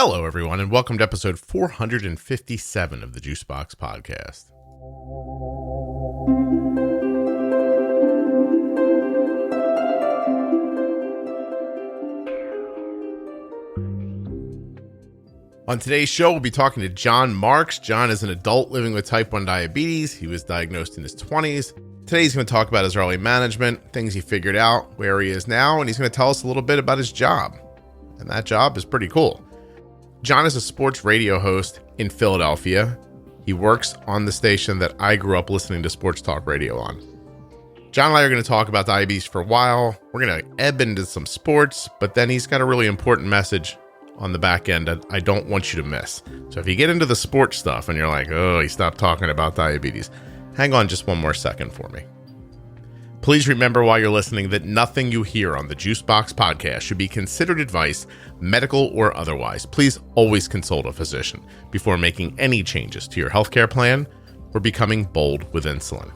Hello, everyone, and welcome to episode 457 of the Juicebox Podcast. On today's show, we'll be talking to Jon Marks. Jon is an adult living with type 1 diabetes. He was diagnosed in his 20s. Today, he's going to talk about his early management, things he figured out, where he is now, and he's going to tell us a little bit about his job. And that job is pretty cool. Jon is a sports radio host in Philadelphia. He works on the station that I grew up listening to sports talk radio on. Jon and I are going to talk about diabetes for a while. We're going to ebb into some sports, but then he's got a really important message on the back end that I don't want you to miss. So if you get into the sports stuff and you're like, oh, he stopped talking about diabetes, hang on just one more second for me. Please remember while you're listening that nothing you hear on the Juicebox Podcast should be considered advice, medical or otherwise. Please always consult a physician before making any changes to your healthcare plan or becoming bold with insulin.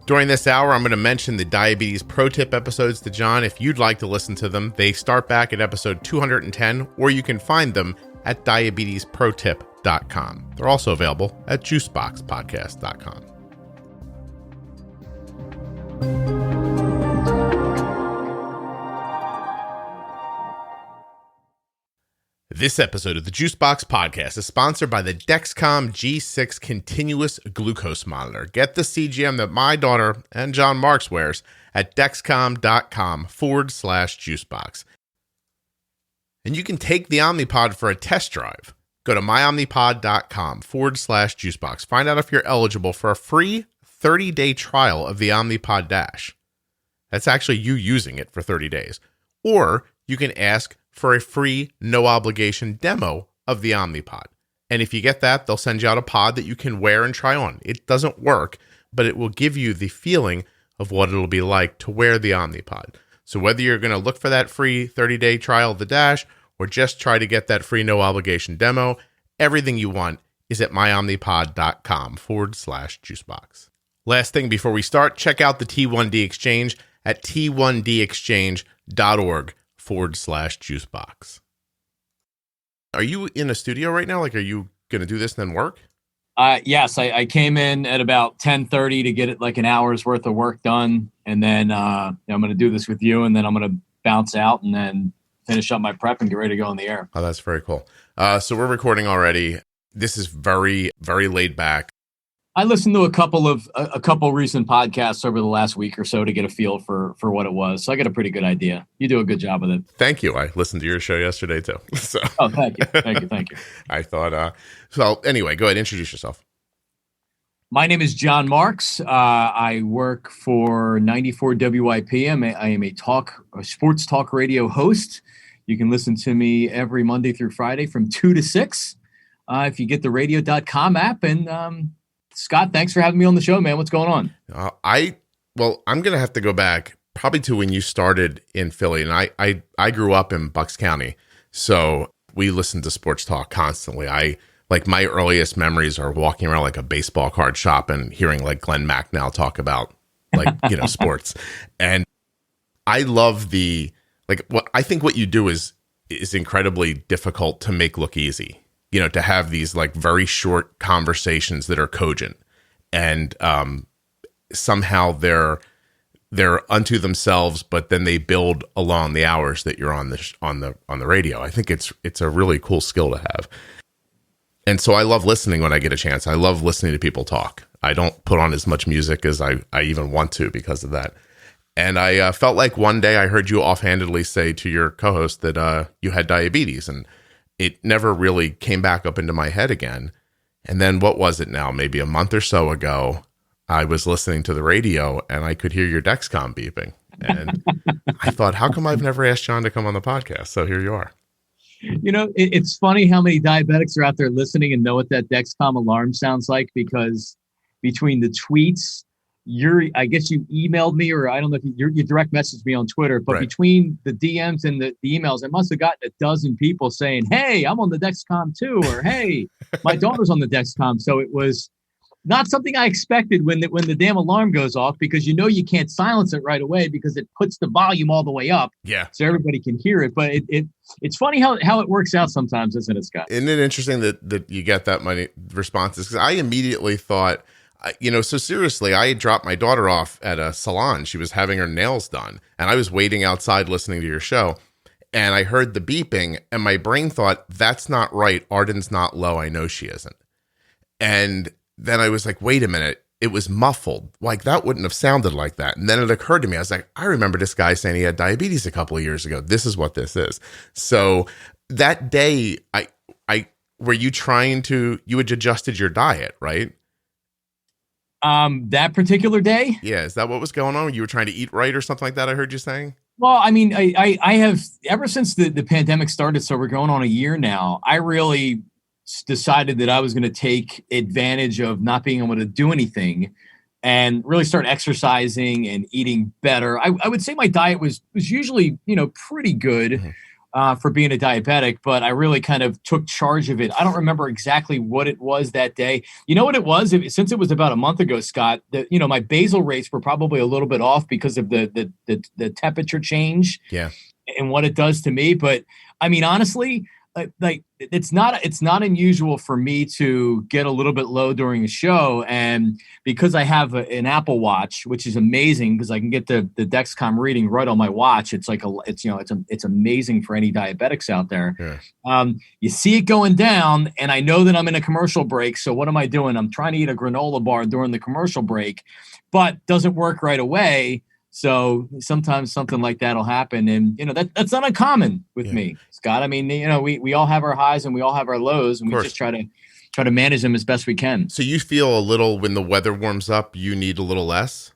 During this hour, I'm going to mention the Diabetes Pro Tip episodes to Jon. If you'd like to listen to them, they start back at episode 210, or you can find them at diabetesprotip.com. They're also available at juiceboxpodcast.com. This episode of the Juicebox Podcast is sponsored by the Dexcom G6 Continuous Glucose Monitor. Get the CGM that my daughter and Jon Marks wears at dexcom.com/juicebox. And you can take the Omnipod for a test drive. Go to myomnipod.com/juicebox. Find out if you're eligible for a free 30-day trial of the Omnipod Dash. That's actually you using it for 30 days. Or you can ask for a free, no-obligation demo of the Omnipod. And if you get that, they'll send you out a pod that you can wear and try on. It doesn't work, but it will give you the feeling of what it'll be like to wear the Omnipod. So whether you're going to look for that free 30-day trial of the Dash or just try to get that free, no-obligation demo, everything you want is at myomnipod.com/juicebox. Last thing before we start, check out the T1D Exchange at t1dexchange.org/juicebox. Are you in a studio right now? Like, are you going to do this and then work? Yes, I came in at about 10:30 to get it like an hour's worth of work done. And then I'm going to do this with you, and then I'm going to bounce out and then finish up my prep and get ready to go on the air. Oh, that's very cool. So we're recording already. This is very, very laid back. I listened to a couple recent podcasts over the last week or so to get a feel for what it was. So I got a pretty good idea. You do a good job with it. Thank you. I listened to your show yesterday too. So. Oh, thank you. I thought, so anyway, go ahead, introduce yourself. My name is Jon Marks. I work for 94 WIP. I am a sports talk radio host. You can listen to me every Monday through Friday from 2 to 6. If you get the radio.com app. And Scott, thanks for having me on the show, man. What's going on? I'm going to have to go back probably to when you started in Philly. And I grew up in Bucks County, so we listened to sports talk constantly. My earliest memories are walking around like a baseball card shop and hearing like Glenn Macnow talk about sports. And I love I think what you do is incredibly difficult to make look easy. To have these like very short conversations that are cogent, and somehow they're unto themselves, but then they build along the hours that you're on the radio. I think it's a really cool skill to have. And so I love listening when I get a chance. I love listening to people talk. I don't put on as much music as I even want to because of that. And I felt like one day I heard you offhandedly say to your co-host that you had diabetes, and it never really came back up into my head again. And then what was it now? Maybe a month or so ago, I was listening to the radio and I could hear your Dexcom beeping. And I thought, how come I've never asked Jon to come on the podcast? So here you are. It's funny how many diabetics are out there listening and know what that Dexcom alarm sounds like, because between the tweets, I guess you emailed me, or I don't know if you direct messaged me on Twitter, but right. Between the DMs and the emails, I must have gotten a dozen people saying, hey, I'm on the Dexcom too, or hey, my daughter's on the Dexcom. So it was not something I expected when the damn alarm goes off, because you can't silence it right away because it puts the volume all the way up. Yeah. So everybody can hear it. But it's funny how it works out sometimes, isn't it, Scott? Isn't it interesting that you get that many responses? Because I immediately thought, so seriously, I had dropped my daughter off at a salon. She was having her nails done, and I was waiting outside listening to your show, and I heard the beeping, and my brain thought, that's not right. Arden's not low. I know she isn't. And then I was like, wait a minute, it was muffled. Like, that wouldn't have sounded like that. And then it occurred to me, I was like, I remember this guy saying he had diabetes a couple of years ago. This is what this is. So that day, were you you had adjusted your diet, right? That particular day? Yeah. Is that what was going on? You were trying to eat right or something like that, I heard you saying? Well, I mean, I have, ever since the pandemic started, so we're going on a year now, I really decided that I was going to take advantage of not being able to do anything and really start exercising and eating better. I would say my diet was usually, pretty good for being a diabetic, but I really kind of took charge of it. I don't remember exactly what it was that day. You know what it was? Since it was about a month ago, Scott, my basal rates were probably a little bit off because of the temperature change and what it does to me. But I mean, honestly, like it's not unusual for me to get a little bit low during a show, and because I have an Apple Watch, which is amazing because I can get the Dexcom reading right on my watch. It's like it's amazing for any diabetics out there. Yeah. You see it going down, and I know that I'm in a commercial break. So what am I doing? I'm trying to eat a granola bar during the commercial break, but doesn't work right away. So sometimes something like that'll happen, and that's not uncommon with me, Scott. I mean, we all have our highs and we all have our lows, and we just try to manage them as best we can. So you feel a little, when the weather warms up, you need a little less?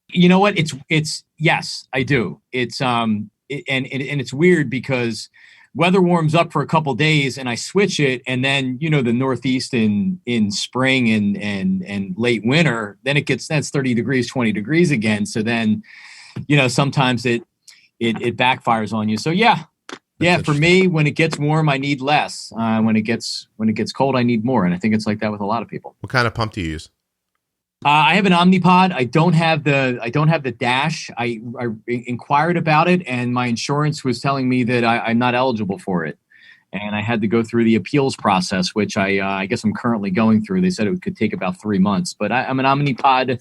You know what? It's yes, I do. It's and it's weird because weather warms up for a couple days and I switch it, and then the Northeast in spring and late winter, then that's 30 degrees, 20 degrees again. So then sometimes it backfires on you. So for me, when it gets warm, I need less. When it gets cold, I need more. And I think it's like that with a lot of people. What kind of pump do you use? I have an Omnipod. I don't have the Dash. I inquired about it, and my insurance was telling me that I'm not eligible for it, and I had to go through the appeals process, which I guess I'm currently going through. They said it could take about 3 months, but I'm an Omnipod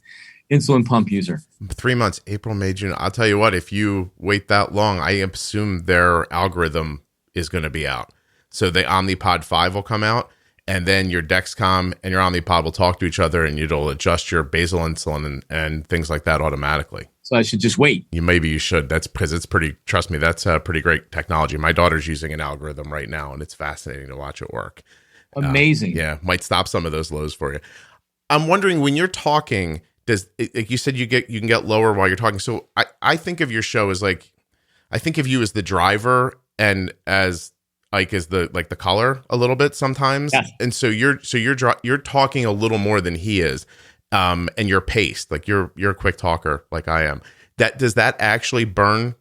insulin pump user. 3 months, April, May, June. I'll tell you what, if you wait that long, I assume their algorithm is going to be out. So the Omnipod 5 will come out. And then your Dexcom and your Omnipod will talk to each other, and it'll adjust your basal insulin and things like that automatically. So I should just wait. Maybe you should. That's because it's trust me, that's a pretty great technology. My daughter's using an algorithm right now, and it's fascinating to watch it work. Amazing. Might stop some of those lows for you. I'm wondering, when you're talking, like you said, you can get lower while you're talking. So I think of your show as I think of you as the driver and as Ike is the color a little bit sometimes. Yes. And so you're talking a little more than he is. And you're paced, like you're a quick talker like I am. Does that actually burn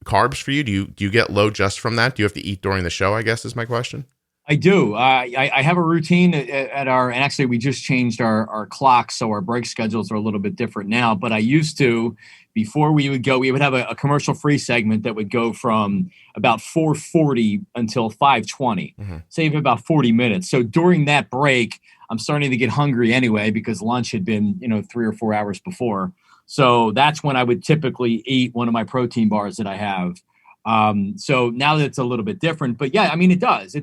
carbs for you? Do you get low just from that? Do you have to eat during the show, I guess is my question? I do. I have a routine and actually we just changed our clocks, so our break schedules are a little bit different now. But I used to, before we would have a commercial-free segment that would go from about 4:40 until 5:20, save about 40 minutes. So during that break, I'm starting to get hungry anyway because lunch had been 3 or 4 hours before. So that's when I would typically eat one of my protein bars that I have. So now that it's a little bit different, but yeah, I mean, it does,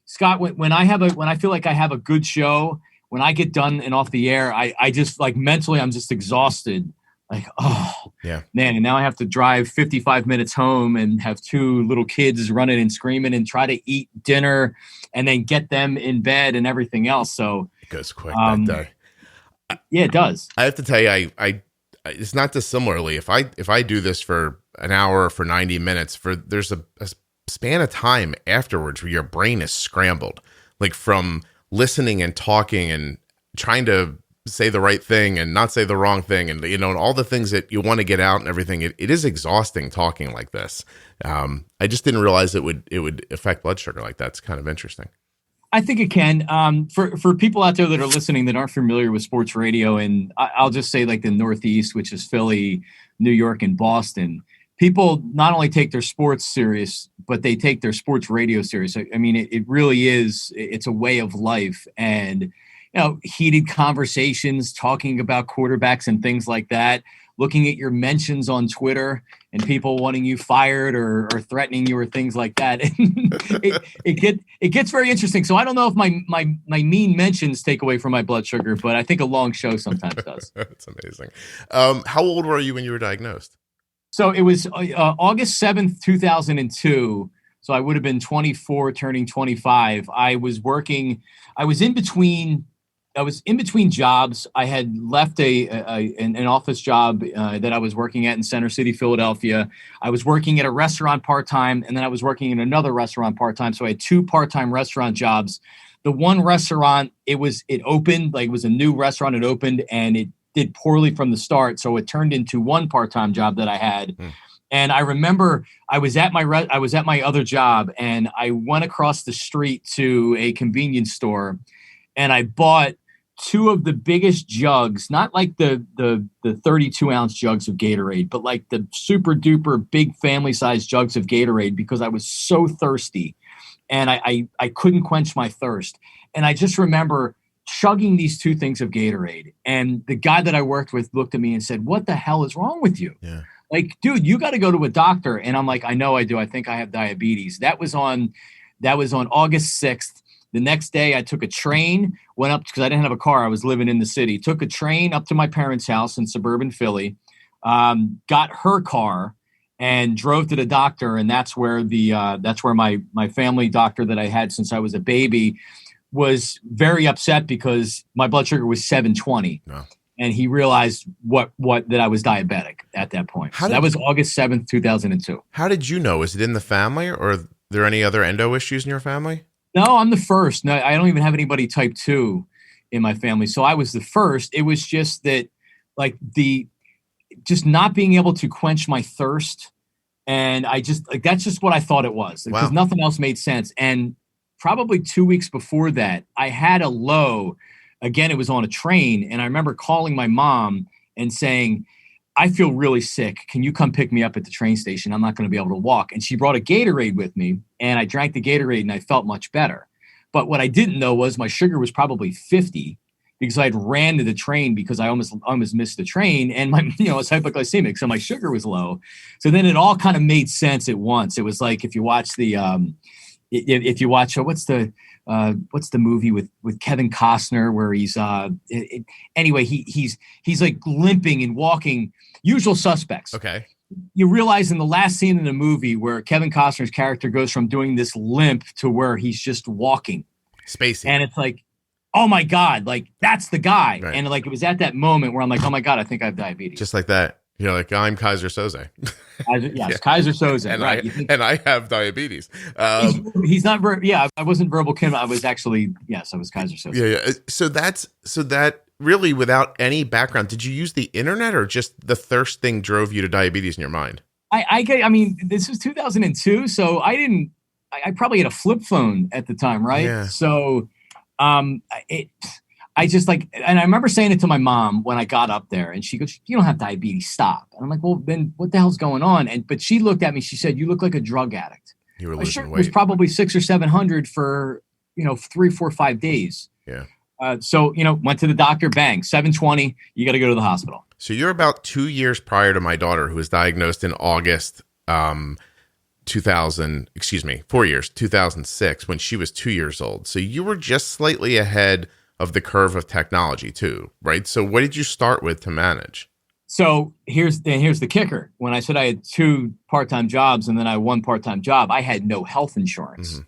Scott, when I feel like I have a good show, when I get done and off the air, I just like mentally, I'm just exhausted. Like, oh yeah, man. And now I have to drive 55 minutes home and have 2 little kids running and screaming and try to eat dinner and then get them in bed and everything else. So it goes quick that day. Yeah, it does. I have to tell you, I it's not dissimilarly. If I do this for an hour or for 90 minutes, there's a span of time afterwards where your brain is scrambled, like from listening and talking and trying to say the right thing and not say the wrong thing, and and all the things that you want to get out and everything. It is exhausting talking like this. I just didn't realize it would affect blood sugar like that. It's kind of interesting. I think it can. For people out there that are listening that aren't familiar with sports radio, and I'll just say like the Northeast, which is Philly, New York, and Boston, people not only take their sports serious, but they take their sports radio serious. I mean, it really is. It's a way of life, and heated conversations, talking about quarterbacks and things like that. Looking at your mentions on Twitter and people wanting you fired or threatening you or things like that. it gets very interesting. So I don't know if my mean mentions take away from my blood sugar, but I think a long show sometimes does. That's amazing. How old were you when you were diagnosed? So it was August 7th, 2002. So I would have been 24, turning 25. I was in between jobs. I had left an office job that I was working at in Center City, Philadelphia. I was working at a restaurant part-time, and then I was working in another restaurant part-time. So I had 2 part-time restaurant jobs. The one restaurant, it opened, like it was a new restaurant. It opened and it did poorly from the start. So it turned into one part-time job that I had. And I remember I was at my other job, and I went across the street to a convenience store, and I bought 2 of the biggest jugs, not like the 32-ounce jugs of Gatorade, but like the super duper big family size jugs of Gatorade, because I was so thirsty and I couldn't quench my thirst. And I just remember chugging these 2 things of Gatorade. And the guy that I worked with looked at me and said, "What the hell is wrong with you? Yeah. Like, dude, you got to go to a doctor." And I'm like, "I know I do. I think I have diabetes." That was on August 6th. The next day I took a train, went up because I didn't have a car. I was living in the city. Took a train up to my parents' house in suburban Philly, got her car and drove to the doctor. And that's where my family doctor that I had since I was a baby was very upset because my blood sugar was 720. No. And he realized that I was diabetic at that point. So that was August 7th, 2002. How did you know? Is it in the family, or are there any other endo issues in your family? No, I'm the first. No, I don't even have anybody type 2 in my family. So I was the first. It was just that, like, just not being able to quench my thirst. And that's just what I thought it was, because nothing else made sense. And probably 2 weeks before that, I had a low. Again, it was on a train. And I remember calling my mom and saying, "I feel really sick. Can you come pick me up at the train station? I'm not going to be able to walk." And she brought a Gatorade with me, and I drank the Gatorade and I felt much better. But what I didn't know was my sugar was probably 50, because I'd ran to the train because I almost missed the train, and it's hypoglycemic. So my sugar was low. So then it all kind of made sense at once. It was like, if you watch what's the movie with Kevin Costner where he's anyway, he's like limping and walking, Usual Suspects. Okay. You realize in the last scene in the movie where Kevin Costner's character goes from doing this limp to where he's just walking. Spacey. And it's like, oh my God, like that's the guy. Right. And like, it was at that moment where I'm like, oh my God, I think I have diabetes. Just like that. You're like, I'm Kaiser Soze. Yes, yeah. Kaiser Soze. And right. I have diabetes. He's not, I wasn't Verbal Kim. I was actually, yes, I was Kaiser Soze. Yeah. So that really, without any background, did you use the internet, or just the thirst thing drove you to diabetes in your mind? I mean, this was 2002. So I probably had a flip phone at the time. Right. Yeah. So, I just like, and I remember saying it to my mom when I got up there, and she goes, "You don't have diabetes, stop." And I'm like, "Well, then what the hell's going on?" But she looked at me, she said, "You look like a drug addict." You were losing weight. It was probably 600 or 700 for, 3, 4, 5 days. Yeah. So, went to the doctor, bang, 720, you got to go to the hospital. So you're about 2 years prior to my daughter, who was diagnosed in August, 4 years, 2006, when she was 2 years old. So you were just slightly ahead of the curve of technology too, right? So what did you start with to manage? So here's the kicker. When I said I had 2 part-time jobs and then I had 1 part-time job, I had no health insurance. Mm-hmm.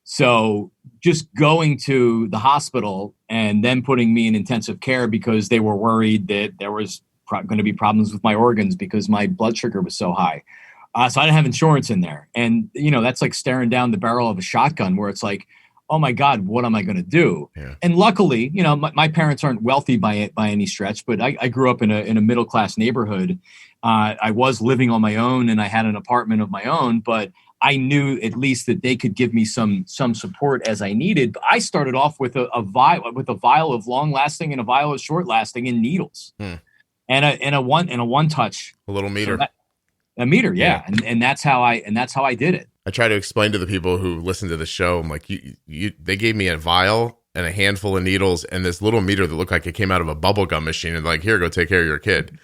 So just going to the hospital and then putting me in intensive care because they were worried that there was going to be problems with my organs because my blood sugar was so high. So I didn't have insurance in there. And, that's like staring down the barrel of a shotgun where it's like, oh my God, what am I going to do? Yeah. And luckily, my parents aren't wealthy by any stretch, but I grew up in a middle-class neighborhood. I was living on my own and I had an apartment of my own, but I knew at least that they could give me some support as I needed. But I started off with a vial of long lasting and a vial of short lasting and needles, and a one touch, a little meter, a meter, yeah. And that's how I did it. I try to explain to the people who listen to the show, I'm like, they gave me a vial and a handful of needles and this little meter that looked like it came out of a bubblegum machine, and like, here, go take care of your kid.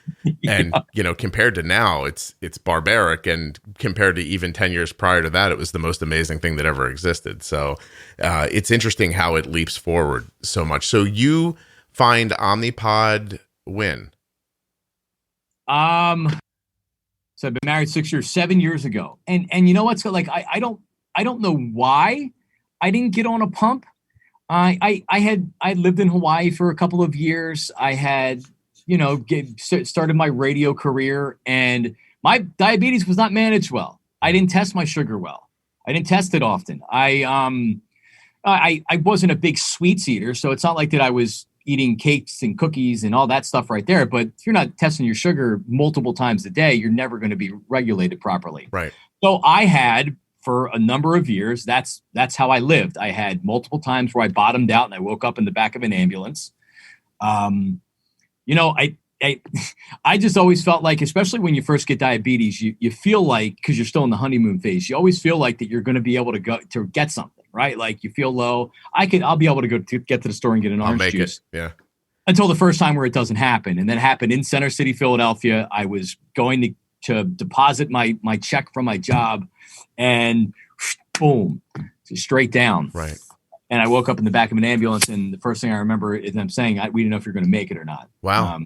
And, compared to now, it's barbaric. And compared to even 10 years prior to that, it was the most amazing thing that ever existed. So it's interesting how it leaps forward so much. So you find Omnipod when? So I've been married 7 years ago. And you know what? So like, I don't know why I didn't get on a pump. I lived in Hawaii for a couple of years. I had, started my radio career, and my diabetes was not managed well. I didn't test my sugar well. I didn't test it often. I wasn't a big sweets eater, so it's not like that I was eating cakes and cookies and all that stuff right there. But if you're not testing your sugar multiple times a day, you're never going to be regulated properly. Right. So I had, for a number of years, that's how I lived. I had multiple times where I bottomed out and I woke up in the back of an ambulance. I just always felt like, especially when you first get diabetes, you feel like, because you're still in the honeymoon phase, you always feel like that you're going to be able to go to get something, right? Like you feel low. I'll be able to go to get to the store and get an orange juice. Yeah. Until the first time where it doesn't happen. And then it happened in Center City, Philadelphia. I was going to deposit my check from my job, and boom, straight down. Right. And I woke up in the back of an ambulance, and the first thing I remember is them saying, we didn't know if you're going to make it or not. Wow.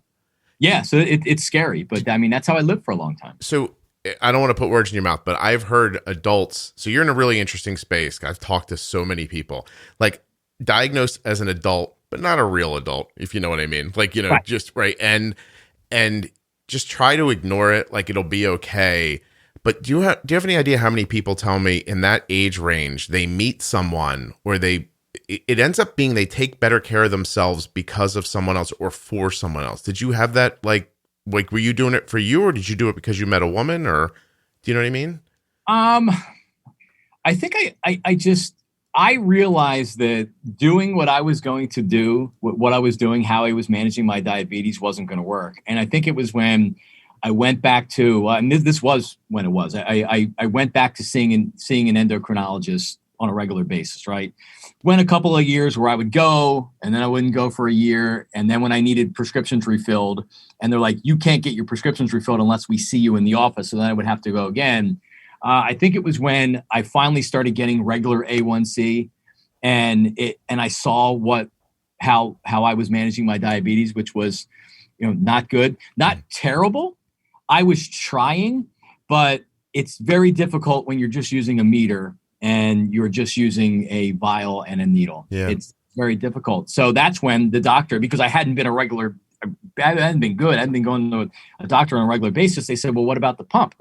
Yeah, so it's scary, but I mean, that's how I lived for a long time. So I don't want to put words in your mouth, but I've heard adults, so you're in a really interesting space. I've talked to so many people, like diagnosed as an adult, but not a real adult, if you know what I mean. Like, right. Just right. And just try to ignore it. Like it'll be okay. But do you have any idea how many people tell me in that age range, they meet someone where it ends up being they take better care of themselves because of someone else or for someone else? Did you have that? Like were you doing it for you, or did you do it because you met a woman, or do you know what I mean? I think I realized that doing what I was going to do, what I was doing, how I was managing my diabetes wasn't going to work. And I think it was when I went back to, and this was when it was, I went back to seeing an endocrinologist on a regular basis, right? Went a couple of years where I would go, and then I wouldn't go for a year. And then when I needed prescriptions refilled, and they're like, you can't get your prescriptions refilled unless we see you in the office. So then I would have to go again. I think it was when I finally started getting regular A1C, and I saw how I was managing my diabetes, which was, not good, not terrible. I was trying, but it's very difficult when you're just using a meter and you're just using a vial and a needle. Yeah. It's very difficult. So that's when the doctor, because I hadn't been I hadn't been good. I hadn't been going to a doctor on a regular basis. They said, well, what about the pump?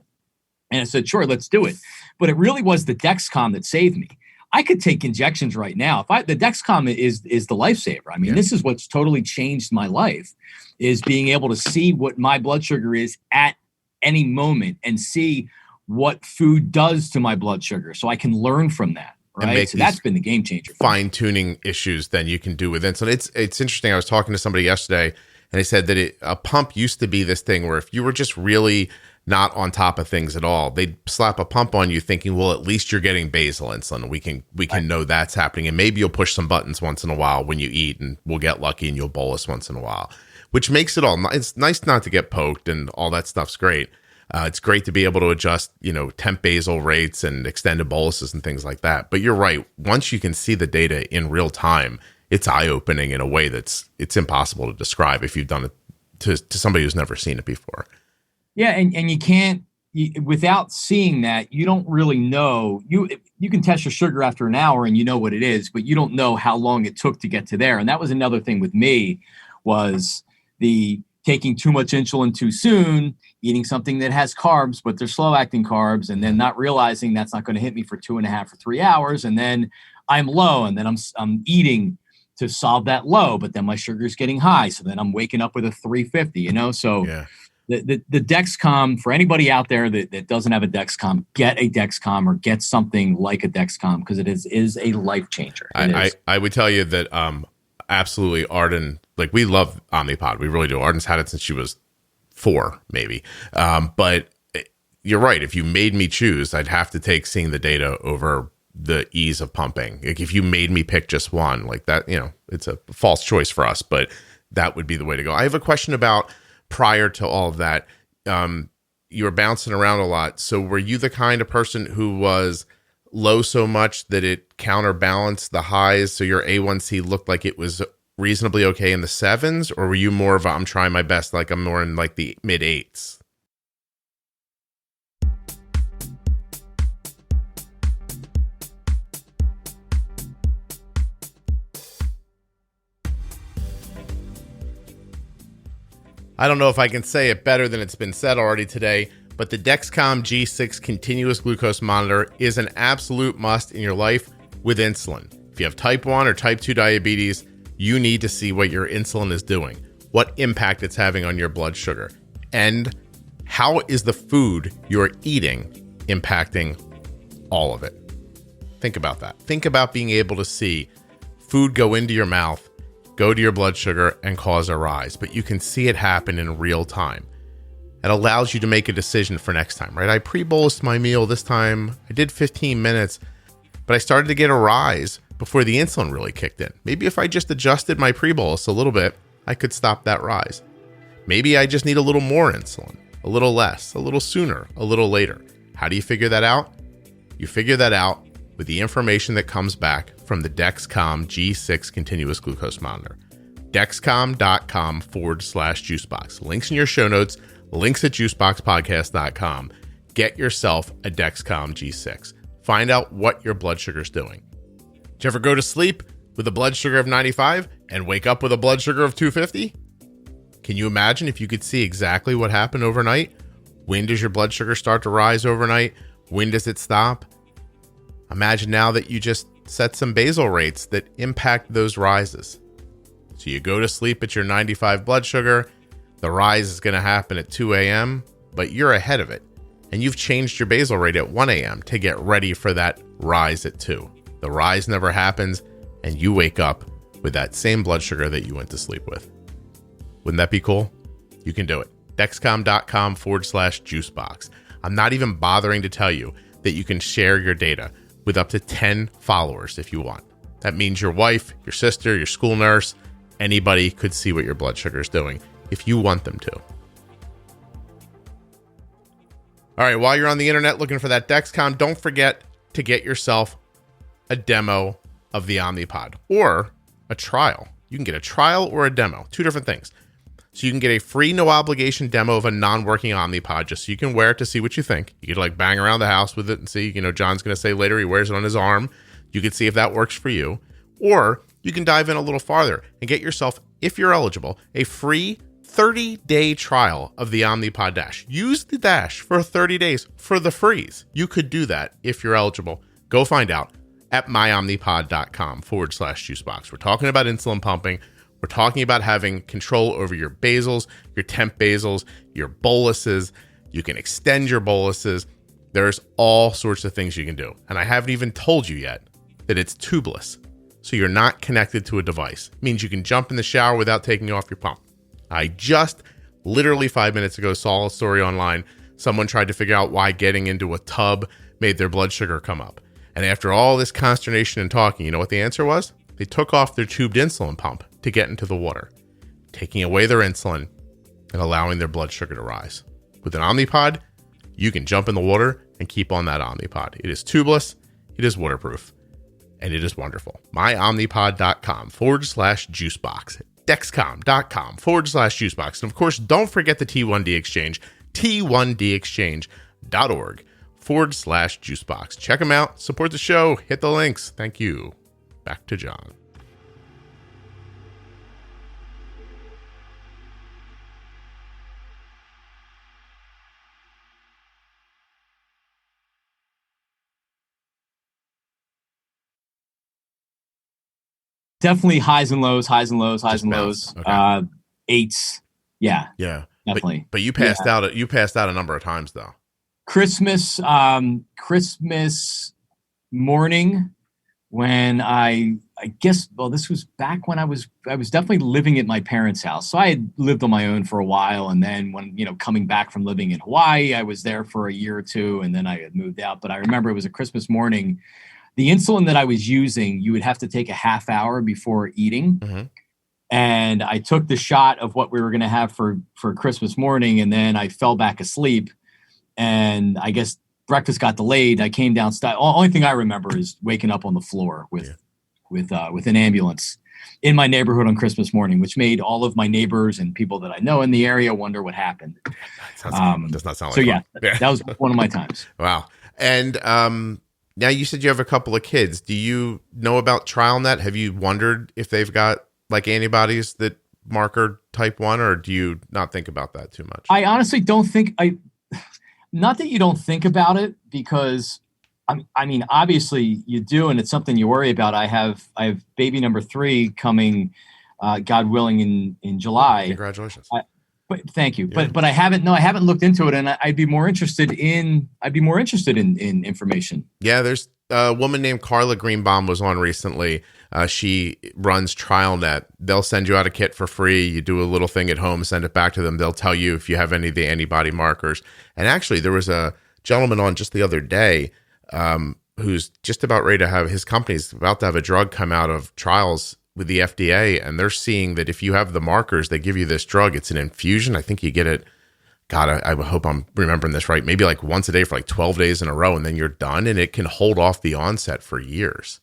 And I said, sure, let's do it. But it really was the Dexcom that saved me. I could take injections right now. The Dexcom is the lifesaver. I mean, This is what's totally changed my life, is being able to see what my blood sugar is at any moment and see what food does to my blood sugar, so I can learn from that. Right. So that's been the game changer. Fine tuning issues then you can do with insulin. It's interesting. I was talking to somebody yesterday, and they said that a pump used to be this thing where if you were just really not on top of things at all, they'd slap a pump on you thinking, well, at least you're getting basal insulin. We can know that's happening. And maybe you'll push some buttons once in a while when you eat, and we'll get lucky and you'll bolus once in a while, which makes it all, it's nice not to get poked, and all that stuff's great. It's great to be able to adjust, temp basal rates and extended boluses and things like that. But you're right. Once you can see the data in real time, it's eye-opening in a way it's impossible to describe if you've done it to somebody who's never seen it before. Yeah, and you can't, without seeing that, you don't really know. You can test your sugar after an hour and you know what it is, but you don't know how long it took to get to there. And that was another thing with me, was the taking too much insulin too soon, eating something that has carbs, but they're slow-acting carbs, and then not realizing that's not going to hit me for 2.5 or 3 hours, and then I'm low, and then I'm eating to solve that low, but then my sugar's getting high, so then I'm waking up with a 350. So. Yeah. The Dexcom, for anybody out there that doesn't have a Dexcom, get a Dexcom or get something like a Dexcom, because it is a life changer. I would tell you that absolutely, Arden, like, we love Omnipod. We really do. Arden's had it since she was 4, maybe. But you're right. If you made me choose, I'd have to take seeing the data over the ease of pumping. Like, if you made me pick just one, like that, it's a false choice for us, but that would be the way to go. I have a question about prior to all of that. You were bouncing around a lot. So were you the kind of person who was low so much that it counterbalanced the highs, so your A1C looked like it was reasonably okay in the 7s? Or were you more of a, I'm trying my best, like I'm more in like the mid 8s? I don't know if I can say it better than it's been said already today, but the Dexcom G6 continuous glucose monitor is an absolute must in your life with insulin. If you have type 1 or type 2 diabetes, you need to see what your insulin is doing, what impact it's having on your blood sugar, and how is the food you're eating impacting all of it. Think about that. Think about being able to see food go into your mouth, go to your blood sugar, and cause a rise, but you can see it happen in real time. It allows you to make a decision for next time, right? I pre-bolused my meal this time. I did 15 minutes, but I started to get a rise before the insulin really kicked in. Maybe if I just adjusted my pre-bolus a little bit, I could stop that rise. Maybe I just need a little more insulin, a little less, a little sooner, a little later. How do you figure that out? You figure that out with the information that comes back from the Dexcom G6 continuous glucose monitor. Dexcom.com/juicebox. Links in your show notes, links at juiceboxpodcast.com. Get yourself a Dexcom G6. Find out what your blood sugar is doing. Did you ever go to sleep with a blood sugar of 95 and wake up with a blood sugar of 250? Can you imagine if you could see exactly what happened overnight? When does your blood sugar start to rise overnight? When does it stop? Imagine now that you just set some basal rates that impact those rises. So you go to sleep at your 95 blood sugar, the rise is going to happen at 2 a.m., but you're ahead of it. And you've changed your basal rate at 1 a.m. to get ready for that rise at 2. The rise never happens, and you wake up with that same blood sugar that you went to sleep with. Wouldn't that be cool? You can do it. Dexcom.com/juicebox. I'm not even bothering to tell you that you can share your data with up to 10 followers if you want. That means your wife, your sister, your school nurse, anybody could see what your blood sugar is doing if you want them to. All right, while you're on the internet looking for that Dexcom, don't forget to get yourself a demo of the Omnipod or a trial. You can get a trial or a demo, 2 different things. So you can get a free, no obligation demo of a non-working Omnipod just so you can wear it to see what you think. You could like bang around the house with it and see, John's going to say later he wears it on his arm. You can see if that works for you. Or you can dive in a little farther and get yourself, if you're eligible, a free 30-day trial of the Omnipod Dash. Use the Dash for 30 days for the freeze. You could do that if you're eligible. Go find out at myomnipod.com/juicebox. We're talking about insulin pumping. We're talking about having control over your basals, your temp basals, your boluses. You can extend your boluses. There's all sorts of things you can do. And I haven't even told you yet that it's tubeless. So you're not connected to a device. It means you can jump in the shower without taking off your pump. I just literally 5 minutes ago saw a story online. Someone tried to figure out why getting into a tub made their blood sugar come up. And after all this consternation and talking, you know what the answer was? They took off their tubed insulin pump to get into the water, taking away their insulin and allowing their blood sugar to rise. With an Omnipod, you can jump in the water and keep on that Omnipod. It is tubeless, it is waterproof, and it is wonderful. myomnipod.com/juicebox. Dexcom.com/juicebox. And of course, don't forget the T1D Exchange, T1DExchange.org/juicebox. Check them out, support the show, hit the links. Thank you. Back to John. Definitely highs and lows. Okay. 8s. Yeah. Yeah. definitely. But you passed out. You passed out a number of times though. Christmas morning, when I guess, well, this was back when I was definitely living at my parents' house. So I had lived on my own for a while. And then when, coming back from living in Hawaii, I was there for a year or two, and then I had moved out. But I remember it was a Christmas morning. The insulin that I was using, you would have to take a half hour before eating. Mm-hmm. And I took the shot of what we were going to have for Christmas morning. And then I fell back asleep, and I guess breakfast got delayed. I came downstairs. Only thing I remember is waking up on the floor with an ambulance in my neighborhood on Christmas morning, which made all of my neighbors and people that I know in the area wonder what happened. Does not sound like so. That was one of my times. Wow. And now you said you have a couple of kids. Do you know about TrialNet? Have you wondered if they've got like antibodies that marker type 1, or do you not think about that too much? I honestly don't think not that you don't think about it, because I mean, obviously you do, and it's something you worry about. I have baby number 3 coming, God willing, in July. Congratulations. But thank you. Yeah. But I haven't looked into it, and I'd be more interested in information. Yeah, there's a woman named Carla Greenbaum was on recently. She runs TrialNet. They'll send you out a kit for free. You do a little thing at home, send it back to them. They'll tell you if you have any of the antibody markers. And actually, there was a gentleman on just the other day who's just about ready to have, his company's about to have a drug come out of trials with the FDA, and they're seeing that if you have the markers, they give you this drug. It's an infusion. I think you get it. God, I hope I'm remembering this right. Maybe like once a day for like 12 days in a row, and then you're done, and it can hold off the onset for years.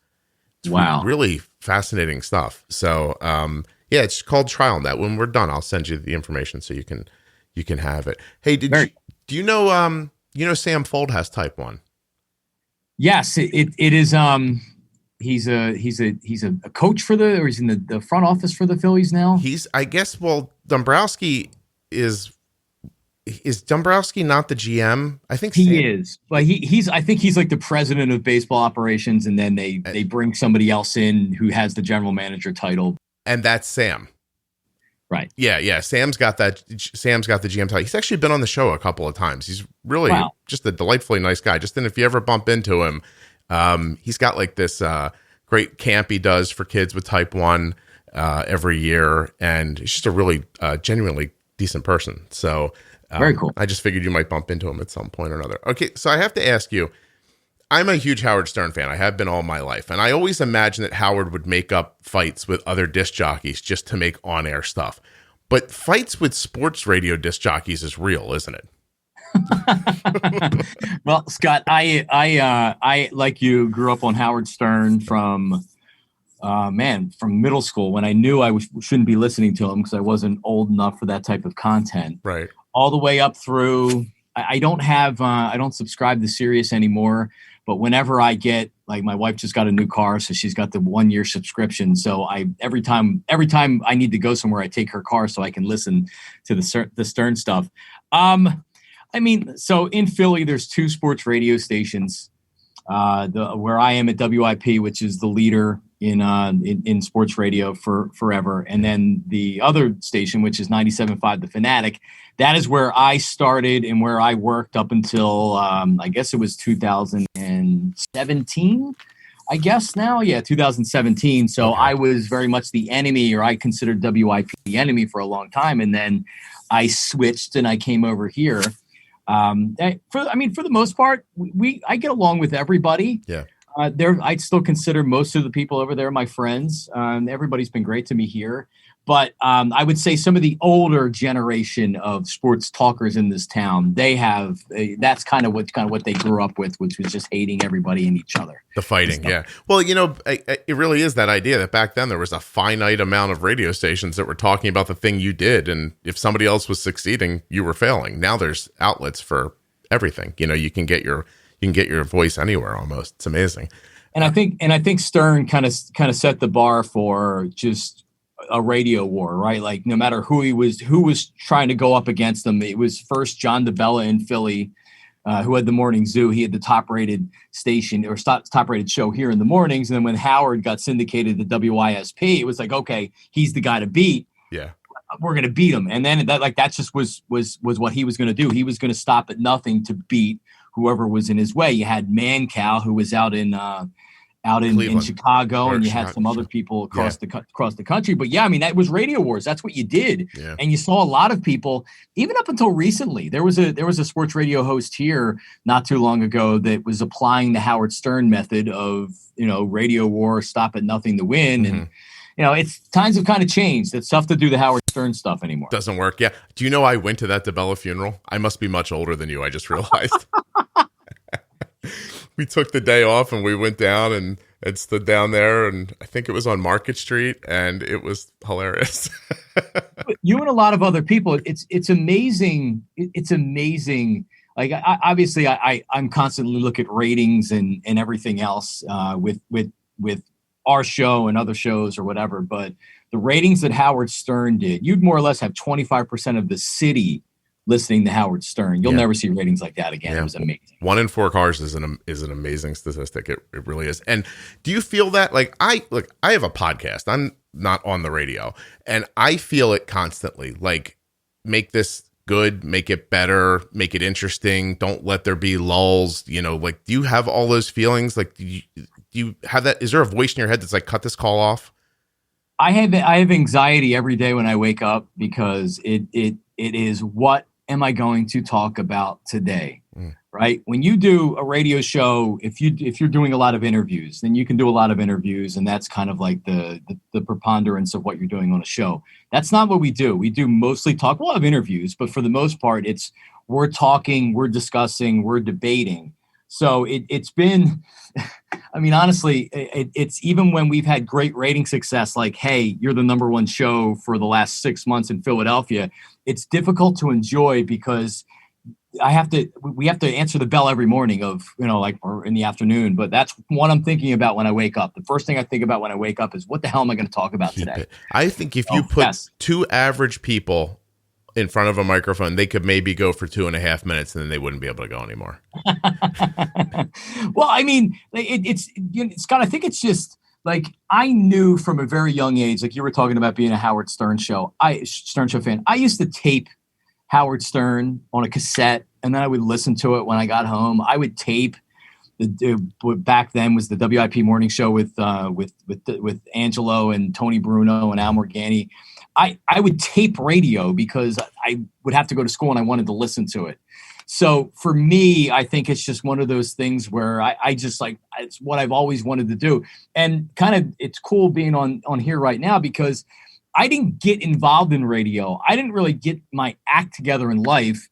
It's wow. Really fascinating stuff. So, yeah, it's called TrialNet. When we're done, I'll send you the information so you can have it. Hey, do you know, Sam Fold has type 1? Yes, it is. He's a coach for or he's in the front office for the Phillies now. Dombrowski is Dombrowski not the GM? I think he is, but I think he's like the president of baseball operations, and then they bring somebody else in who has the general manager title. And that's Sam. Right. Yeah. Sam's got the GM title. He's actually been on the show a couple of times. He's really just a delightfully nice guy. Just then, if you ever bump into him, he's got like this great camp he does for kids with type 1 every year. And he's just a really genuinely decent person. So very cool. I just figured you might bump into him at some point or another. Okay. So I have to ask you, I'm a huge Howard Stern fan. I have been all my life. And I always imagined that Howard would make up fights with other disc jockeys just to make on-air stuff. But fights with sports radio disc jockeys is real, isn't it? Well, Scott, I like you grew up on Howard Stern from middle school, when I knew I shouldn't be listening to him because I wasn't old enough for that type of content. Right. All the way up through, I don't subscribe to Sirius anymore. But whenever I get, like, my wife just got a new car, so she's got the 1-year subscription. So every time I need to go somewhere, I take her car so I can listen to the Stern stuff. I mean, so in Philly, there's 2 sports radio stations. Where I am at WIP, which is the leader in sports radio for forever, and then the other station, which is 97.5 The Fanatic. That is where I started and where I worked up until I guess it was 2017. I guess now, 2017. So I was very much the enemy, or I considered WIP the enemy for a long time, and then I switched and I came over here. For the most part, I get along with everybody. Yeah. I'd still consider most of the people over there my friends. Everybody's been great to me here. But I would say some of the older generation of sports talkers in this town, that's kind of what they grew up with, which was just hating everybody and each other. The fighting, yeah. Well, it really is that idea that back then there was a finite amount of radio stations that were talking about the thing you did, and if somebody else was succeeding, you were failing. Now there's outlets for everything. You can get your voice anywhere almost. It's amazing. And I think Stern kind of set the bar for just a radio war, right? Like, no matter who was trying to go up against them. It was first John DeBella in Philly, who had the morning zoo. He had the top-rated station or top-rated show here in the mornings. And then when Howard got syndicated to WISP, it was like, okay, he's the guy to beat. Yeah. we're going to beat them. And then that just was what he was going to do. He was going to stop at nothing to beat whoever was in his way. You had Mancow, who was out in Chicago, and you had some other people across the country. But yeah, I mean, that was Radio Wars. That's what you did. Yeah. And you saw a lot of people, even up until recently. There was a sports radio host here not too long ago that was applying the Howard Stern method of, Radio War, stop at nothing to win. Mm-hmm. And, it's times have kind of changed. It's tough to do the Howard Stern stuff anymore. Doesn't work. Yeah. Do you know I went to that DeBella funeral? I must be much older than you. I just realized. We took the day off and we went down and stood down there, and I think it was on Market Street, and it was hilarious. You and a lot of other people, it's amazing. It's amazing. Like I'm constantly looking at ratings and everything else with our show and other shows or whatever. But the ratings that Howard Stern did, you'd more or less have 25% of the city listening to Howard Stern. You'll never see ratings like that again. Yeah. It was amazing. 1 in 4 cars is an amazing statistic. It really is. And do you feel that? Like, I have a podcast. I'm not on the radio, and I feel it constantly. Like, make this good, make it better, make it interesting. Don't let there be lulls. Like, do you have all those feelings? Like, do you have that? Is there a voice in your head that's like, cut this call off? I have anxiety every day when I wake up, because it is, what am I going to talk about today? Right? When you do a radio show, if you're doing a lot of interviews, then you can do a lot of interviews, and that's kind of like the preponderance of what you're doing on a show. That's not what we do. We do mostly talk. We'll have interviews, but for the most part, we're talking, we're discussing, we're debating. So it's been, I mean, honestly, it's even when we've had great rating success, like, hey, you're the number one show for the last 6 months in Philadelphia. It's difficult to enjoy, because we have to answer the bell every morning or in the afternoon. But that's what I'm thinking about when I wake up. The first thing I think about when I wake up is, what the hell am I going to talk about today? I think if you put two average people in front of a microphone, they could maybe go for 2.5 minutes, and then they wouldn't be able to go anymore. Well, I mean, Scott, I think it's just like, I knew from a very young age, like you were talking about being a Howard Stern show fan. I used to tape Howard Stern on a cassette, and then I would listen to it when I got home. I would tape back then was the WIP morning show with Angelo and Tony Bruno and Al Morgani. I would tape radio because I would have to go to school and I wanted to listen to it. So for me, I think it's just one of those things where I just like, it's what I've always wanted to do. And kind of, it's cool being on here right now, because I didn't get involved in radio. I didn't really get my act together in life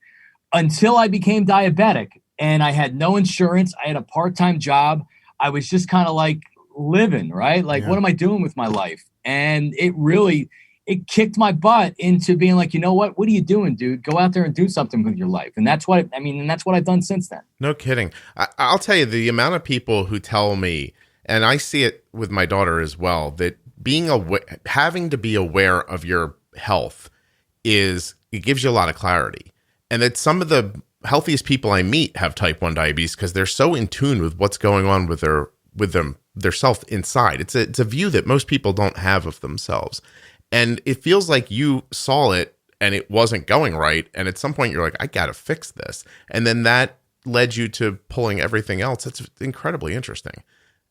until I became diabetic, and I had no insurance. I had a part-time job. I was just kind of like living, right? Like, What am I doing with my life? And it kicked my butt into being like, you know what are you doing, dude? Go out there and do something with your life. And that's what I've done since then. No kidding. I'll tell you, the amount of people who tell me, and I see it with my daughter as well, that having to be aware of your health it gives you a lot of clarity. And that some of the healthiest people I meet have type 1 diabetes because they're so in tune with what's going on with their self inside. It's a view that most people don't have of themselves. And it feels like you saw it and it wasn't going right. And at some point you're like, I got to fix this. And then that led you to pulling everything else. It's incredibly interesting.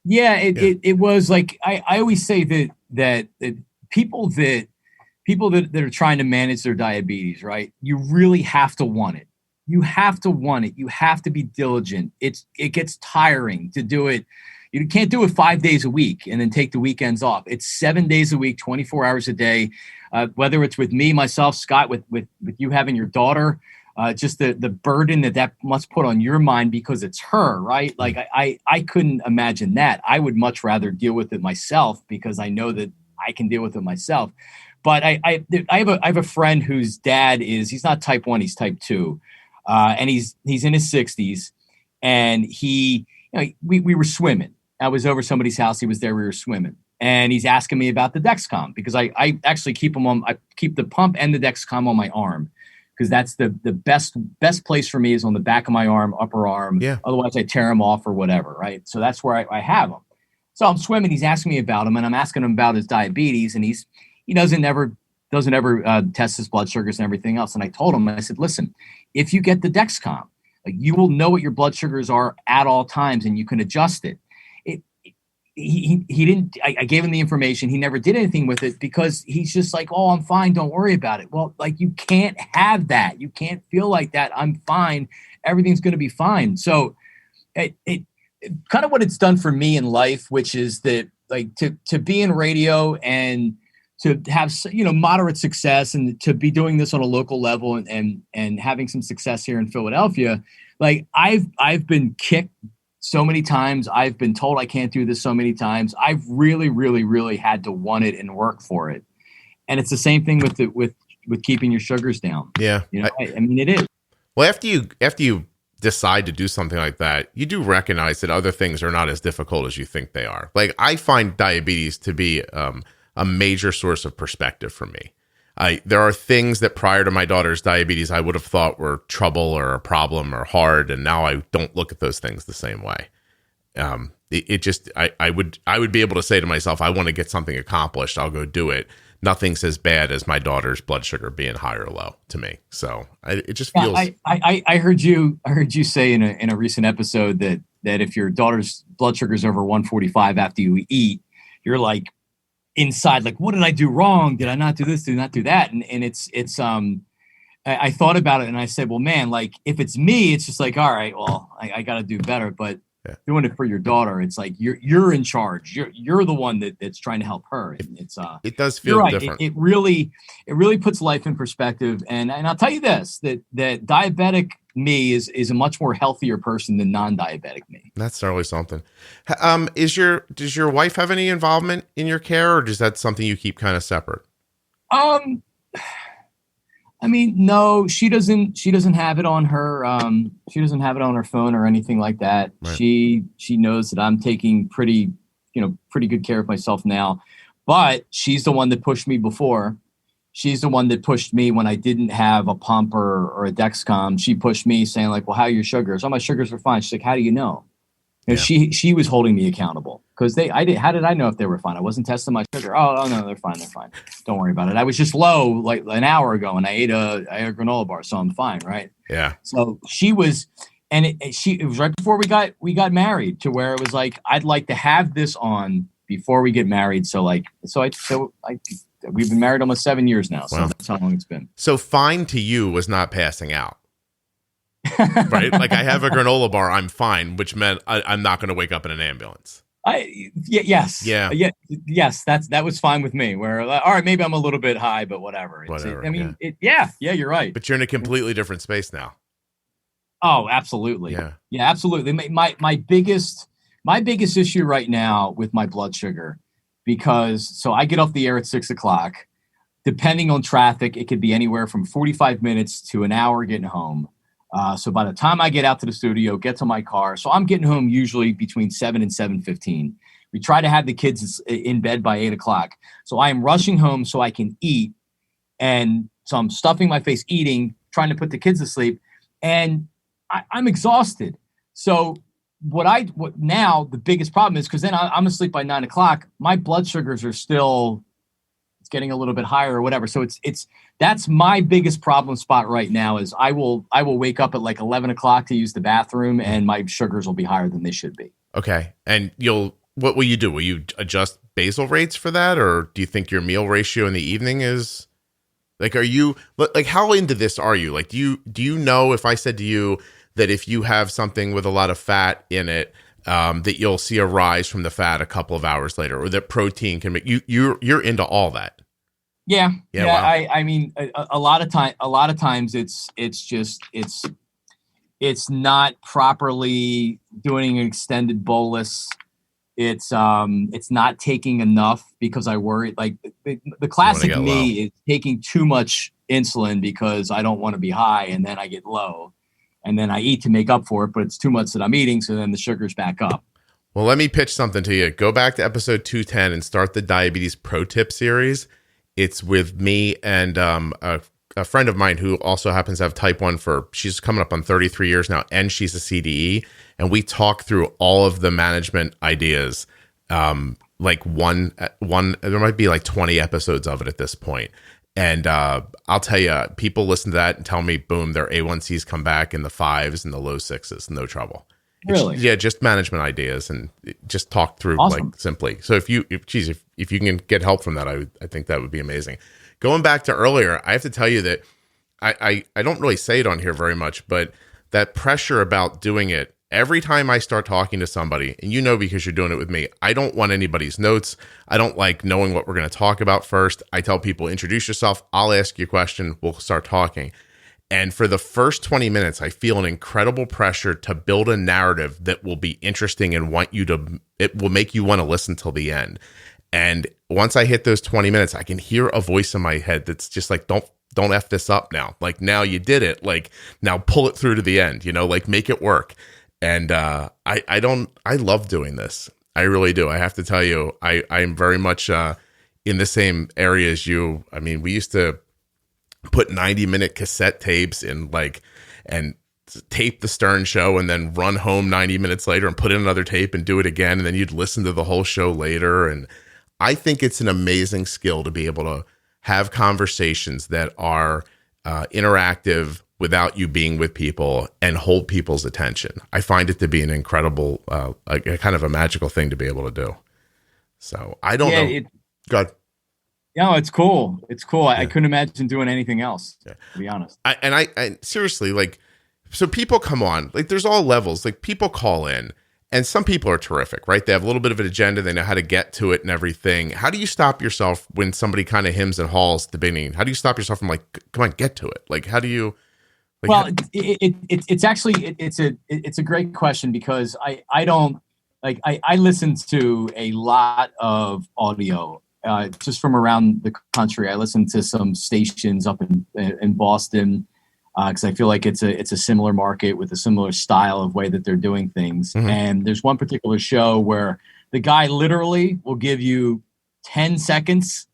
Yeah, it was like, I always say that people that are trying to manage their diabetes, right? You really have to want it. You have to want it. You have to be diligent. It gets tiring to do it. You can't do it 5 days a week and then take the weekends off. It's 7 days a week, 24 hours a day. Whether it's with me, myself, Scott, with you having your daughter, just the burden that must put on your mind because it's her, right? Like I couldn't imagine that. I would much rather deal with it myself because I know that I can deal with it myself. But I have a friend whose dad he's not type 1, he's type 2. And he's in his 60s, and we were swimming. I was over somebody's house. He was there. We were swimming, and he's asking me about the Dexcom because I actually keep them on. I keep the pump and the Dexcom on my arm because that's the best place for me is on the back of my arm, upper arm. Yeah. Otherwise, I tear them off or whatever. Right. So that's where I have them. So I'm swimming. He's asking me about him, and I'm asking him about his diabetes, and he doesn't doesn't ever test his blood sugars and everything else. And I told him, I said, listen, if you get the Dexcom, like, you will know what your blood sugars are at all times, and you can adjust it. He didn't. I gave him the information. He never did anything with it because he's just like, oh, I'm fine. Don't worry about it. Well, like, you can't have that. You can't feel like that. I'm fine. Everything's going to be fine. So it kind of what it's done for me in life, which is that, like, to be in radio and to have, moderate success, and to be doing this on a local level and having some success here in Philadelphia. Like, I've been kicked so many times. I've been told I can't do this so many times. I've really, really, really had to want it and work for it. And it's the same thing with keeping your sugars down. Yeah. I mean, it is. Well, after you decide to do something like that, you do recognize that other things are not as difficult as you think they are. Like, I find diabetes to be a major source of perspective for me. There are things that prior to my daughter's diabetes, I would have thought were trouble or a problem or hard. And now I don't look at those things the same way. I would be able to say to myself, I want to get something accomplished. I'll go do it. Nothing's as bad as my daughter's blood sugar being high or low to me. So it just feels. I heard you say in a recent episode that if your daughter's blood sugar is over 145 after you eat, you're like, inside, like, what did I do wrong? Did I not do this? Did I not do that? And it's I thought about it, and I said, well, man, like, if it's me, it's just like, all right, well, I got to do better. But doing it for your daughter, it's like you're in charge. You're the one that's trying to help her. And it does feel different. It really puts life in perspective. And I'll tell you this, that diabetic me is a much more healthier person than non-diabetic me. That's certainly something. Does your wife have any involvement in your care, or is that something you keep kind of separate? I mean, no, she doesn't have it on her. She doesn't have it on her phone or anything like that. Right. She knows that I'm taking pretty good care of myself now, but she's the one that pushed me before. She's the one that pushed me when I didn't have a pump or a Dexcom. She pushed me saying, like, well, how are your sugars? Oh, my sugars are fine. She's like, how do you know? And she was holding me accountable because how did I know if they were fine? I wasn't testing my sugar. Oh no, they're fine. They're fine. Don't worry about it. I was just low like an hour ago and I ate a granola bar. So I'm fine. Right. Yeah. So she was, and it was right before we got married, to where it was like, I'd like to have this on before we get married. So we've been married almost 7 years now. So that's how long it's been. So fine to you was not passing out. Right? Like, I have a granola bar, I'm fine, which meant I'm not going to wake up in an ambulance. Yes. That was fine with me. Where, all right, maybe I'm a little bit high, but whatever. You're right. But you're in a completely different space now. Oh, absolutely. Yeah, absolutely. My biggest issue right now with my blood sugar, so I get off the air at 6:00. Depending on traffic, it could be anywhere from 45 minutes to an hour getting home. So by the time I get out to the studio, get to my car, so I'm getting home usually between 7 and 7:15. We try to have the kids in bed by 8:00. So I am rushing home so I can eat. And so I'm stuffing my face eating, trying to put the kids to sleep. And I'm exhausted. So what now the biggest problem is, because then I'm asleep by 9:00, my blood sugars are still, it's getting a little bit higher or whatever. So that's my biggest problem spot right now, is I will wake up at like 11:00 to use the bathroom, and my sugars will be higher than they should be. Okay. And what will you do? Will you adjust basal rates for that? Or do you think your meal ratio in the evening is like, how into this are you? Like, do you know, if I said to you that if you have something with a lot of fat in it, that you'll see a rise from the fat a couple of hours later, or that protein can make you're into all that? Yeah. Wow. I mean, a lot of times it's not properly doing an extended bolus. It's not taking enough, because I worry, like the classic me is taking too much insulin because I don't want to be high, and then I get low, and then I eat to make up for it, but it's too much that I'm eating, so then the sugar's back up. Well, let me pitch something to you. Go back to episode 210 and start the Diabetes Pro Tip series. It's with me and a friend of mine who also happens to have type 1 she's coming up on 33 years now, and she's a CDE. And we talk through all of the management ideas. Like one, there might be like 20 episodes of it at this point. And I'll tell you, people listen to that and tell me, boom, their A1Cs come back in the 5s and the low 6s, no trouble. Really? Yeah, just management ideas and just talk through Awesome. like simply. So if you can get help from that, I think that would be amazing. Going back to earlier, I have to tell you that I don't really say it on here very much, but that pressure about doing it every time I start talking to somebody, and because you're doing it with me, I don't want anybody's notes. I don't like knowing what we're going to talk about first. I tell people, introduce yourself. I'll ask you a question. We'll start talking. And for the first 20 minutes, I feel an incredible pressure to build a narrative that will be interesting and it will make you want to listen till the end. And once I hit those 20 minutes, I can hear a voice in my head that's just like, don't F this up now. Like, now you did it. Like, now pull it through to the end, like make it work. And I love doing this. I really do. I have to tell you, I'm very much in the same area as you. I mean, we used to put 90-minute cassette tapes and tape the Stern show and then run home 90 minutes later and put in another tape and do it again. And then you'd listen to the whole show later. And I think it's an amazing skill to be able to have conversations that are interactive without you being with people and hold people's attention. I find it to be an incredible, a kind of a magical thing to be able to do. So I don't know. Go ahead. No, it's cool. It's cool. Yeah. I couldn't imagine doing anything else, to be honest. I seriously, like, so people come on, like there's all levels, like people call in and some people are terrific, right? They have a little bit of an agenda. They know how to get to it and everything. How do you stop yourself when somebody kind of hems and haws at the beginning? How do you stop yourself from like, come on, get to it? Like, how do you... Well, it's actually it's a great question because I don't like I listen to a lot of audio just from around the country. I listen to some stations up in Boston because I feel like it's a similar market with a similar style of way that they're doing things. Mm-hmm. And there's one particular show where the guy literally will give you 10 seconds,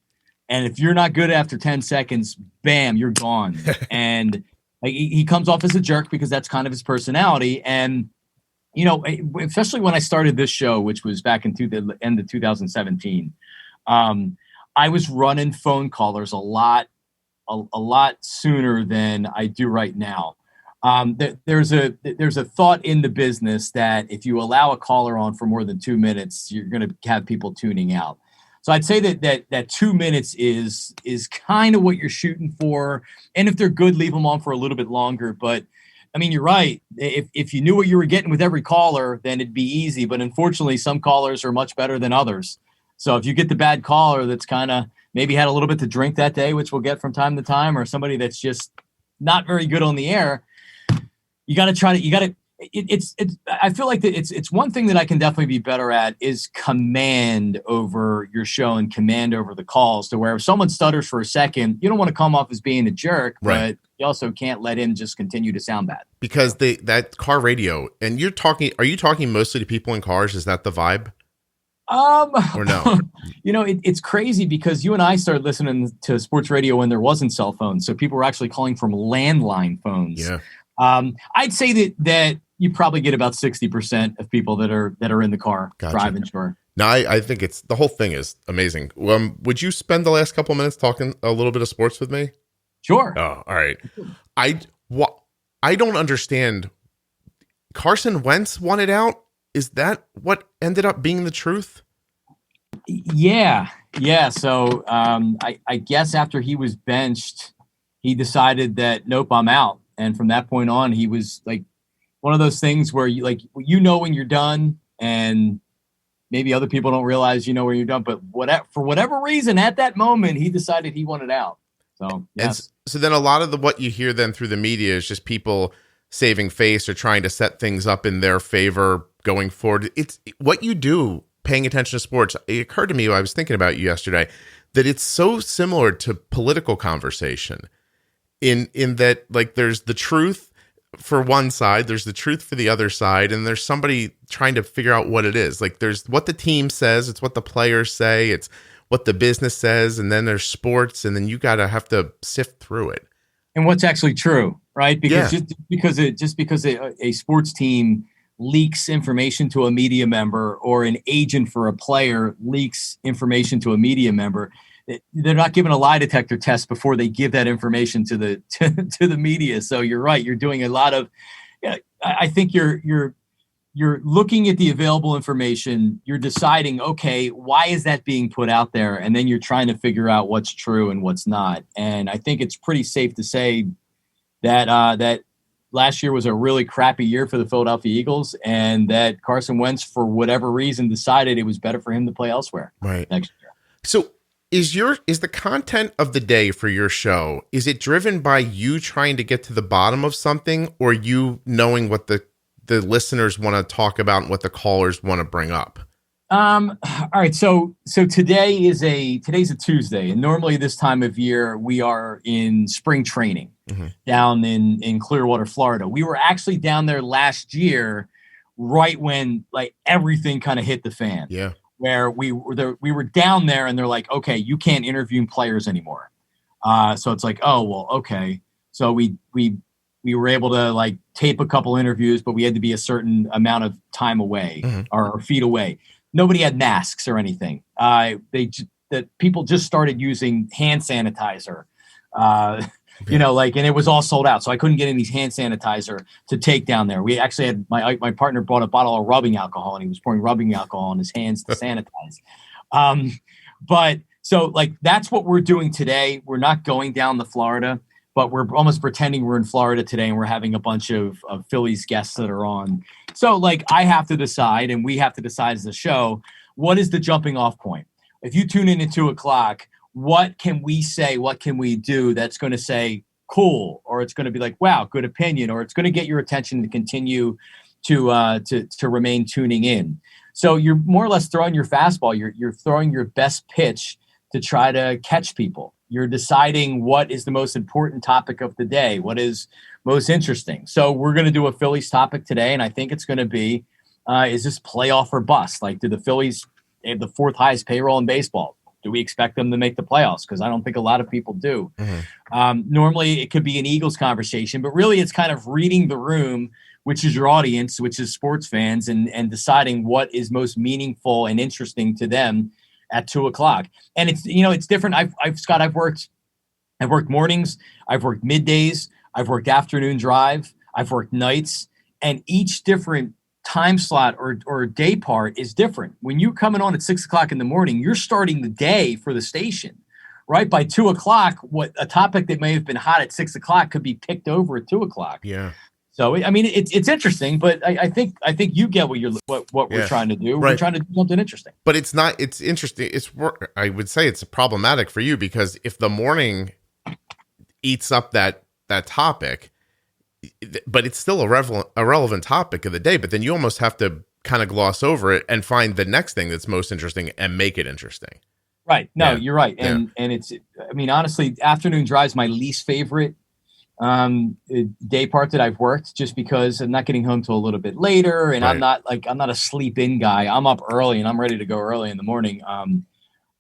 and if you're not good after 10 seconds, bam, you're gone. And like he comes off as a jerk because that's kind of his personality. And, especially when I started this show, which was back in the end of 2017, I was running phone callers a lot sooner than I do right now. There's a thought in the business that if you allow a caller on for more than 2 minutes, you're going to have people tuning out. So I'd say that 2 minutes is kind of what you're shooting for. And if they're good, leave them on for a little bit longer. But I mean, you're right. If you knew what you were getting with every caller, then it'd be easy. But unfortunately, some callers are much better than others. So if you get the bad caller that's kind of maybe had a little bit to drink that day, which we'll get from time to time, or somebody that's just not very good on the air, I feel like it's one thing that I can definitely be better at is command over your show and command over the calls, to where if someone stutters for a second, you don't want to come off as being a jerk, right, but you also can't let him just continue to sound bad. Because that car radio, and are you talking mostly to people in cars? Is that the vibe? Or no? It's crazy because you and I started listening to sports radio when there wasn't cell phones. So people were actually calling from landline phones. Yeah. I'd say that you probably get about 60% of people that are in the car driving. Sure. No, I think the whole thing is amazing. Would you spend the last couple of minutes talking a little bit of sports with me? Sure. Oh, all right. I don't understand. Carson Wentz wanted out. Is that what ended up being the truth? Yeah. So I guess after he was benched, he decided that, nope, I'm out. And from that point on, he was like one of those things where when you're done, and maybe other people don't realize when you're done. But for whatever reason, at that moment, he decided he wanted out. So yes. So then a lot of what you hear then through the media is just people saving face or trying to set things up in their favor going forward. It's what you do paying attention to sports. It occurred to me while I was thinking about you yesterday that it's so similar to political conversation in that, like, there's the truth for one side, there's the truth for the other side, and there's somebody trying to figure out what it is. Like, there's what the team says, it's what the players say, it's what the business says, and then there's sports, and then you have to sift through it. And what's actually true, right? Because just because a sports team leaks information to a media member, or an agent for a player leaks information to a media member, they're not given a lie detector test before they give that information to the to the media. So you're right. You're doing a lot of. I think you're looking at the available information. You're deciding, okay, why is that being put out there, and then you're trying to figure out what's true and what's not. And I think it's pretty safe to say that that last year was a really crappy year for the Philadelphia Eagles, and that Carson Wentz, for whatever reason, decided it was better for him to play elsewhere next year. So is the content of the day for your show, is it driven by you trying to get to the bottom of something, or you knowing what the listeners want to talk about and what the callers want to bring up? All right. So today's a Tuesday, and normally this time of year we are in spring training down in Clearwater, Florida. We were actually down there last year, right when like everything kind of hit the fan. Yeah. Where we were down there, and they're like, okay, you can't interview players anymore. So it's like, oh well, okay. So we were able to like tape a couple interviews, but we had to be a certain amount of time away or feet away. Nobody had masks or anything. That people just started using hand sanitizer. And it was all sold out. So I couldn't get any hand sanitizer to take down there. We actually had my partner bought a bottle of rubbing alcohol, and he was pouring rubbing alcohol on his hands to sanitize. But so like, that's what we're doing today. We're not going down to Florida, but we're almost pretending we're in Florida today, and we're having a bunch of Phillies guests that are on. So like, I have to decide, and we have to decide as a show, what is the jumping off point? If you tune in at 2:00, what can we say? What can we do that's going to say cool, or it's going to be like, wow, good opinion, or it's going to get your attention to continue to remain tuning in. So you're more or less throwing your fastball. You're throwing your best pitch to try to catch people. You're deciding what is the most important topic of the day, what is most interesting. So we're going to do a Phillies topic today, and I think it's going to be, is this playoff or bust? Like, do the Phillies have the fourth highest payroll in baseball? Do we expect them to make the playoffs? Because I don't think a lot of people do. Normally, it could be an Eagles conversation, but really it's kind of reading the room, which is your audience, which is sports fans, and deciding what is most meaningful and interesting to them at 2:00. And it's different. I've worked mornings, I've worked middays, I've worked afternoon drive, I've worked nights, and each different time slot or day part is different. When you're coming on at 6:00 in the morning, you're starting the day for the station, right? By 2:00, what a topic that may have been hot at 6:00 could be picked over at 2:00. Yeah. So I mean, it's interesting, but I think you get what we're trying to do. We're trying to do something interesting. But it's not. It's interesting. I would say it's problematic for you, because if the morning eats up that topic, but it's still a relevant topic of the day. But then you almost have to kind of gloss over it and find the next thing that's most interesting and make it interesting. Right. No, you're right. And it's, I mean, honestly, afternoon drive's my least favorite day part that I've worked, just because I'm not getting home till a little bit later, and I'm not a sleep in guy. I'm up early and I'm ready to go early in the morning.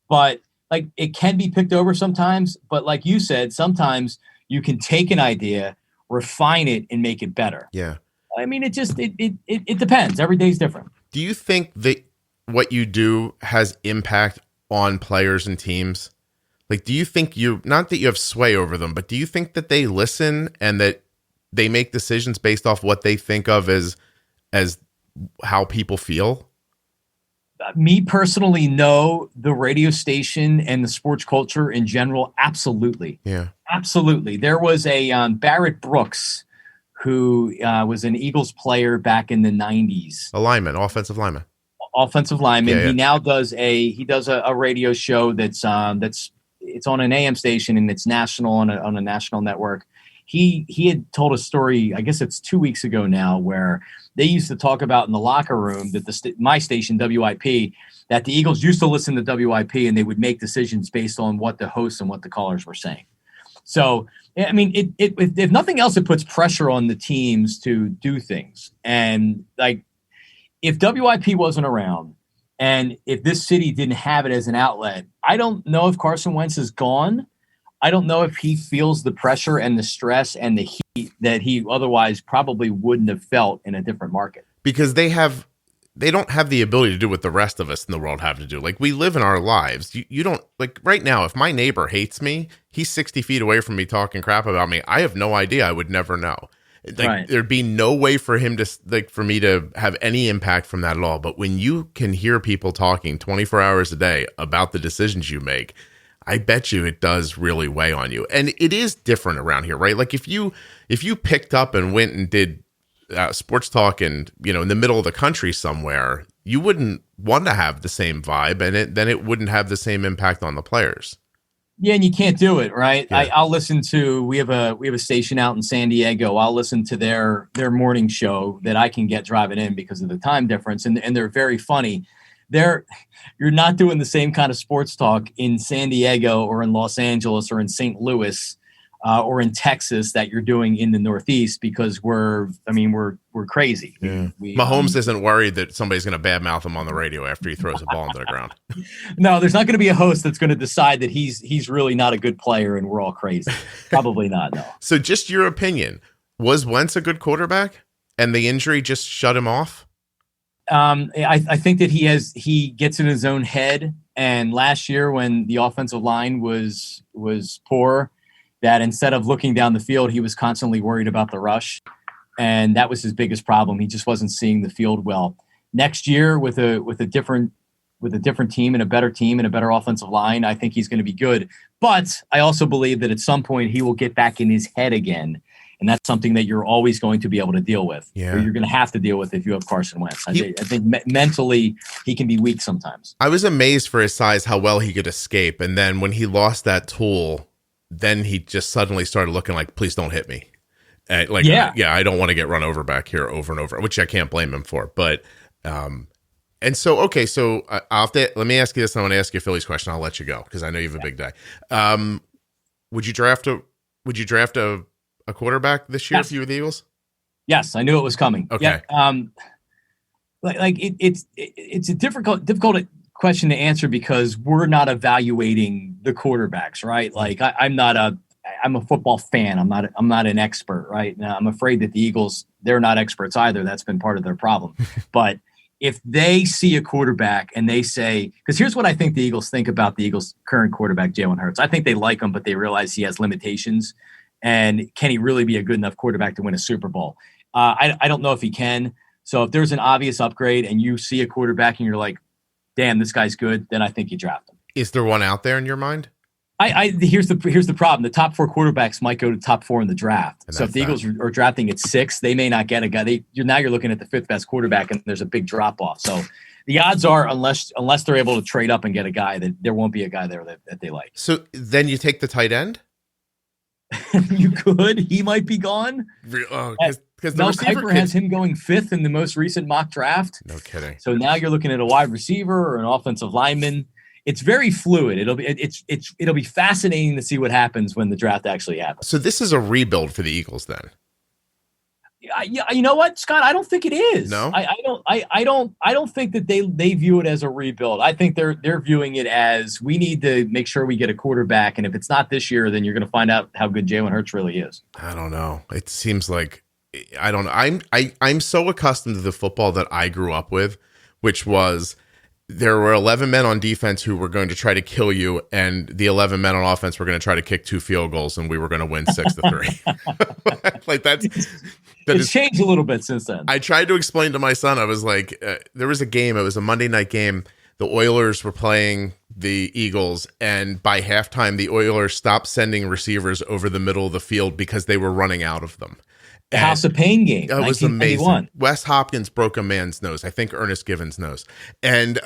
But like, it can be picked over sometimes, but like you said, sometimes you can take an idea, refine it, and make it better. Yeah. I mean, it depends. Every day's different. Do you think that what you do has impact on players and teams? Like, do you think not that you have sway over them, but do you think that they listen and that they make decisions based off what they think of as how people feel? Me personally, no. The radio station and the sports culture in general, absolutely. Yeah. Absolutely. There was a Barrett Brooks, who was an Eagles player back in the 90s. Offensive lineman. Yeah. He now does a radio show that's it's on an AM station, and it's national on a national network. He had told a story, I guess it's 2 weeks ago now, where they used to talk about in the locker room that my station, WIP, that the Eagles used to listen to WIP, and they would make decisions based on what the hosts and what the callers were saying. So, I mean, if nothing else, it puts pressure on the teams to do things. And like, if WIP wasn't around, and if this city didn't have it as an outlet, I don't know if Carson Wentz is gone. I don't know if he feels the pressure and the stress and the heat that he otherwise probably wouldn't have felt in a different market. Because they have they don't have the ability to do what the rest of us in the world have to do. Like, we live in our lives. You don't, like, right now, if my neighbor hates me, he's 60 feet away from me talking crap about me. I have no idea. I would never know. Like, right. There'd be no way for him to, like, for me to have any impact from that at all. But when you can hear people talking 24 hours a day about the decisions you make, I bet you it does really weigh on you. And it is different around here, right? Like, if you picked up and went and did sports talk and, in the middle of the country somewhere, you wouldn't want to have the same vibe, and then it wouldn't have the same impact on the players. Yeah, and you can't do it, right? Yeah. I'll listen to, we have a station out in San Diego. I'll listen to their morning show that I can get driving in because of the time difference, and they're very funny. You're not doing the same kind of sports talk in San Diego or in Los Angeles or in St. Louis or in Texas that you're doing in the Northeast, because we're crazy. Yeah. Mahomes isn't worried that somebody's going to badmouth him on the radio after he throws a ball into the ground. No, there's not going to be a host that's going to decide that he's really not a good player and we're all crazy. Probably not, no. So just your opinion, was Wentz a good quarterback and the injury just shut him off? I think that he gets in his own head. And last year when the offensive line was poor, that instead of looking down the field, he was constantly worried about the rush. And that was his biggest problem. He just wasn't seeing the field well. Next year with a different team and a better team and a better offensive line, I think he's going to be good. But I also believe that at some point he will get back in his head again. And that's something that you're always going to be able to deal with. Yeah. Or you're going to have to deal with if you have Carson Wentz. I think mentally he can be weak sometimes. I was amazed for his size, how well he could escape. And then when he lost that tool, then he just suddenly started looking like, please don't hit me. I don't want to get run over back here over and over, which I can't blame him for. But, and so, okay, so let me ask you this. I want to ask you a Phillies question. I'll let you go because I know you have a big day. Would you draft a quarterback this year if you were the Eagles? Yes, I knew it was coming. Okay. Yeah, it's a difficult question to answer because we're not evaluating the quarterbacks, right? Like I'm a football fan. I'm not an expert, right? Now I'm afraid that the Eagles, they're not experts either. That's been part of their problem. But if they see a quarterback and they say, because here's what I think the Eagles think about the Eagles' current quarterback, Jalen Hurts. I think they like him, but they realize he has limitations. And can he really be a good enough quarterback to win a Super Bowl? I don't know if he can. So if there's an obvious upgrade and you see a quarterback and you're like, damn, this guy's good, then I think you draft him. Is there one out there in your mind? Here's the problem. The top 4 quarterbacks might go to top 4 in the draft. So if the Eagles are drafting at 6, they may not get a guy. Now you're looking at the 5th best quarterback, and there's a big drop off. So the odds are, unless they're able to trade up and get a guy, that there won't be a guy there that they like. So then you take the tight end. You could. He might be gone. Because Mel Kiper has him going 5th in the most recent mock draft. No kidding. So now you're looking at a wide receiver or an offensive lineman. It's very fluid. It'll be fascinating to see what happens when the draft actually happens. So this is a rebuild for the Eagles then. You know what, Scott? I don't think it is. No, I don't think that they view it as a rebuild. I think they're viewing it as, we need to make sure we get a quarterback, and if it's not this year, then you're going to find out how good Jalen Hurts really is. I don't know. It seems like, I don't know. I'm so accustomed to the football that I grew up with, which was, there were 11 men on defense who were going to try to kill you, and the 11 men on offense were going to try to kick 2 field goals, and we were going to win 6-3. Like it's changed a little bit since then. I tried to explain to my son. I was like, there was a game. It was a Monday night game. The Oilers were playing the Eagles, and by halftime, the Oilers stopped sending receivers over the middle of the field because they were running out of them. The House of Pain game. That was amazing. Wes Hopkins broke a man's nose. I think Ernest Givens' nose. And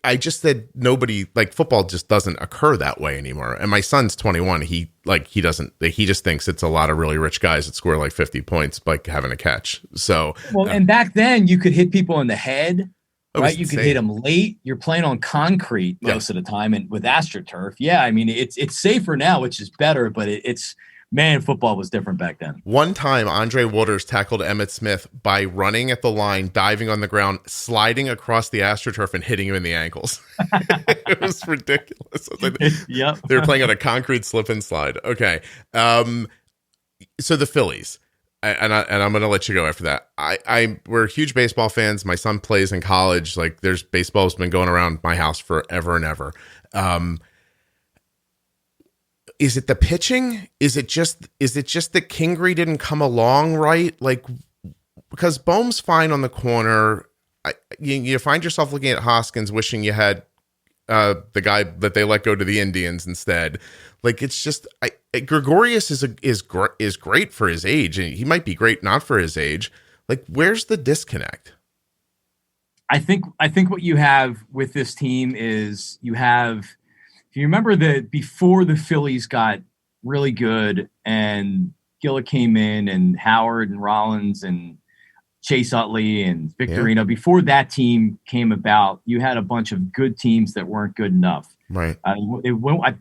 I just said, nobody, like, football just doesn't occur that way anymore. And my son's 21. He just thinks it's a lot of really rich guys that score like 50 points, like having a catch. So, and back then you could hit people in the head, right? You insane. could hit them late. You're playing on concrete most of the time, and with AstroTurf. Yeah. I mean, it's safer now, which is better, but man, football was different back then. One time, Andre Waters tackled Emmitt Smith by running at the line, diving on the ground, sliding across the AstroTurf, and hitting him in the ankles. It was ridiculous. Yep. They were playing on a concrete slip and slide. Okay. So the Phillies. I'm going to let you go after that. We're huge baseball fans. My son plays in college. Like, there's baseball's been going around my house forever and ever. Is it the pitching? Is it just that Kingery didn't come along right? Like, because Bohm's fine on the corner. You find yourself looking at Hoskins, wishing you had the guy that they let go to the Indians instead. Like, it's just Gregorius is great for his age, and he might be great not for his age. Like, where's the disconnect? I think what you have with this team is you have, if you remember that before the Phillies got really good and Gilla came in and Howard and Rollins and Chase Utley and Victorino, before that team came about, you had a bunch of good teams that weren't good enough. Right. They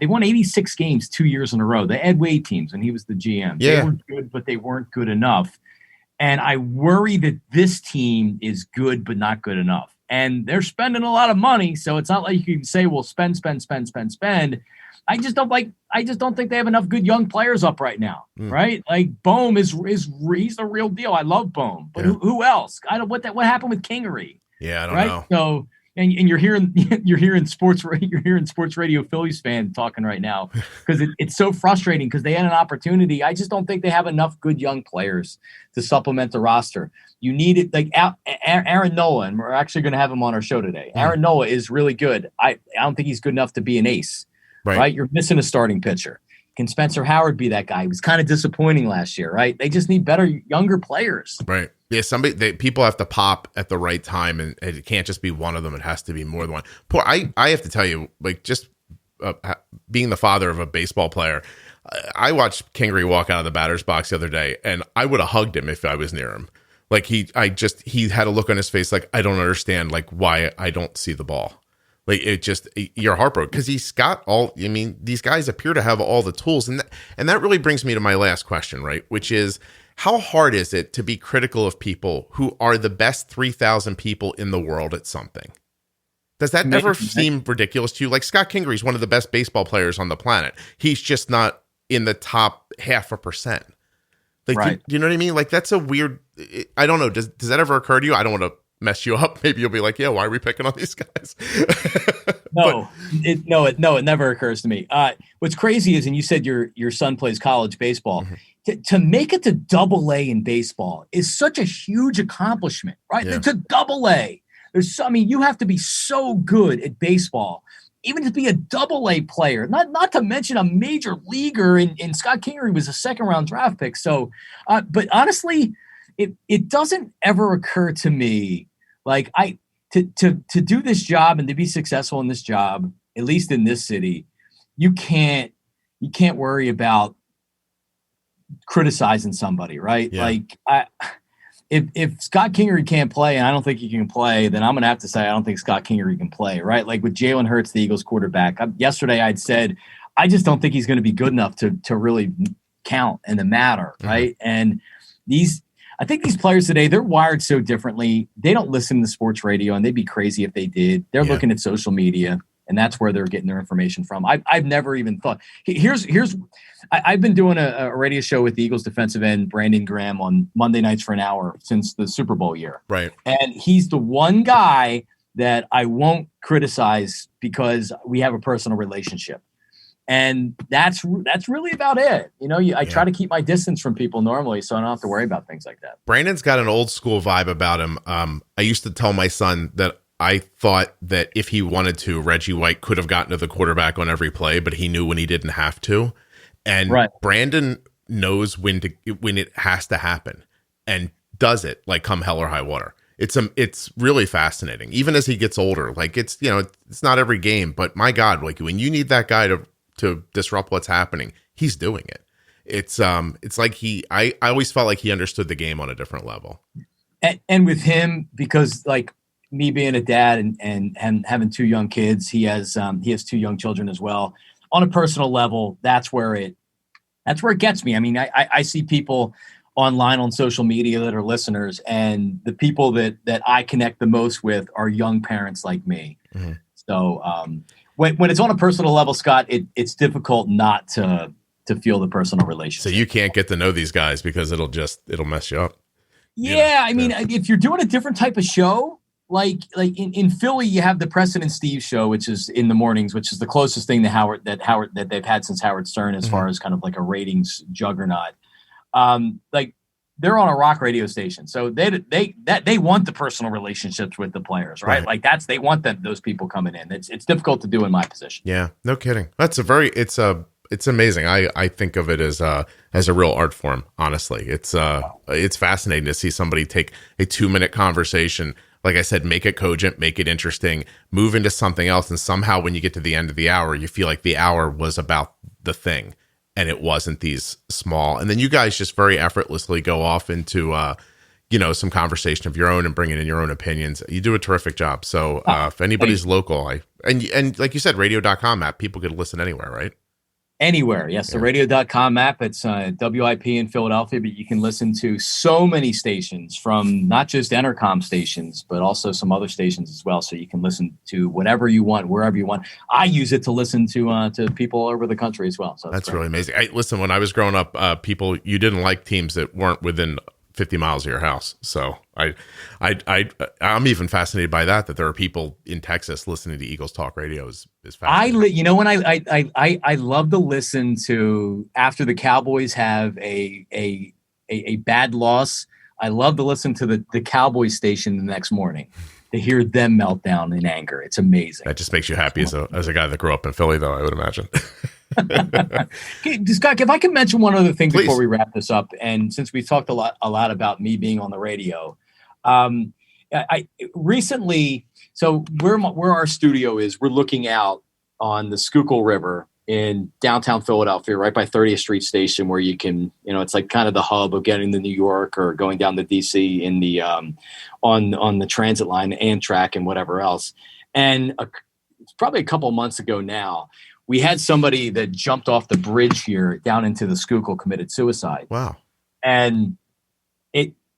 won 86 games 2 years in a row. The Ed Wade teams, when he was the GM. Yeah. They were good, but they weren't good enough. And I worry that this team is good, but not good enough. And they're spending a lot of money, so it's not like you can say, well, spend. I just don't think they have enough good young players up right now, right? Like, Bohm he's the real deal. I love Bohm, but who else? What happened with Kingery? Yeah, I don't know. So, and you're hearing sports radio Phillies fan talking right now because it's so frustrating because they had an opportunity. I just don't think they have enough good young players to supplement the roster. You need it, like Aaron Nola, and we're actually going to have him on our show today. Aaron Nola is really good. I don't think he's good enough to be an ace. Right. You're missing a starting pitcher. Can Spencer Howard be that guy? He was kind of disappointing last year, right? They just need better, younger players. Right. Yeah. People have to pop at the right time, and it can't just be one of them. It has to be more than one. I have to tell you, like, just being the father of a baseball player, I watched Kingery walk out of the batter's box the other day, and I would have hugged him if I was near him. Like, he had a look on his face like, I don't understand, like, why I don't see the ball. Like, you're heartbroken because he's got these guys appear to have all the tools. And that really brings me to my last question, right? Which is, how hard is it to be critical of people who are the best 3,000 people in the world at something? Does that ever seem ridiculous to you? Like, Scott Kingery is one of the best baseball players on the planet. He's just not in the top 0.5%. Like, right. You know what I mean? Like, that's a weird, I don't know. Does that ever occur to you? I don't want to mess you up. Maybe you'll be like, yeah, why are we picking on these guys? It never occurs to me. What's crazy is, and you said your son plays college baseball. To make it to AA in baseball is such a huge accomplishment, right? Yeah. To AA. You have to be so good at baseball, even to be a AA player, not to mention a major leaguer. And Scott Kingery was a second-round draft pick. So, but honestly, it doesn't ever occur to me, like, to do this job and to be successful in this job, at least in this city, you can't worry about criticizing somebody, right? Yeah. Like, if Scott Kingery can't play, and I don't think he can play, then I'm going to have to say I don't think Scott Kingery can play, right? Like, with Jalen Hurts, the Eagles quarterback, yesterday I'd said I just don't think he's going to be good enough to really count and to matter, right? And I think these players today, they're wired so differently. They don't listen to sports radio, and they'd be crazy if they did. They're looking at social media, and that's where they're getting their information from. I've never even thought. I've been doing a radio show with the Eagles defensive end, Brandon Graham, on Monday nights for an hour since the Super Bowl year. Right. And he's the one guy that I won't criticize because we have a personal relationship. And that's really about it. I try to keep my distance from people normally, so I don't have to worry about things like that. Brandon's got an old school vibe about him. I used to tell my son that I thought that if he wanted to, Reggie White could have gotten to the quarterback on every play, but he knew when he didn't have to. And Brandon knows when it has to happen and does it, like, come hell or high water. It's really fascinating. Even as he gets older, like, it's not every game, but my God, like, when you need that guy to disrupt what's happening, he's doing it. It's like I always felt like he understood the game on a different level. And with him, because, like, me being a dad and having two young kids, he has two young children as well. On a personal level, that's where it gets me. I mean, I see people online on social media that are listeners, and the people that I connect the most with are young parents like me. Mm-hmm. So when it's on a personal level, Scott, it's difficult not to to feel the personal So relationship. you can't get to know these guys because it'll mess you up. Yeah, I mean, if you're doing a different type of show, like in Philly, you have the Preston and Steve show, which is in the mornings, which is the closest thing to Howard that they've had since Howard Stern, as far as kind of like a ratings juggernaut. Like they're on a rock radio station, so they want the personal relationships with the players, right? Like they want those people coming in. It's difficult to do in my position. Yeah, no kidding. It's amazing. I think of it as a real art form. Honestly, it's fascinating to see somebody take a 2-minute conversation. Like I said, make it cogent, make it interesting, move into something else. And somehow when you get to the end of the hour, you feel like the hour was about the thing and it wasn't these small. And then you guys just very effortlessly go off into, some conversation of your own and bringing in your own opinions. You do a terrific job. So if anybody's local, and like you said, radio.com app, people could listen anywhere, right? Anywhere, yes. The radio.com app, it's WIP in Philadelphia, but you can listen to so many stations, from not just Entercom stations, but also some other stations as well. So you can listen to whatever you want, wherever you want. I use it to listen to people all over the country as well. So that's really amazing. Listen, when I was growing up, you didn't like teams that weren't within 50 miles of your house. So I'm even fascinated by that there are people in Texas listening to Eagles Talk Radio is fascinating. I love to listen to, after the Cowboys have a bad loss, I love to listen to the Cowboys station the next morning to hear them melt down in anger. It's amazing. That just makes you happy as a guy that grew up in Philly, though, I would imagine. Scott, if I can mention one other thing Please. Before we wrap this up, and since we've talked a lot about me being on the radio, I recently, so where our studio is, we're looking out on the Schuylkill River in downtown Philadelphia, right by 30th Street Station, where you can, it's like kind of the hub of getting to New York or going down to DC in the on the transit line, the Amtrak, and whatever else. And it's probably a couple of months ago now, we had somebody that jumped off the bridge here down into the Schuylkill, committed suicide. Wow. And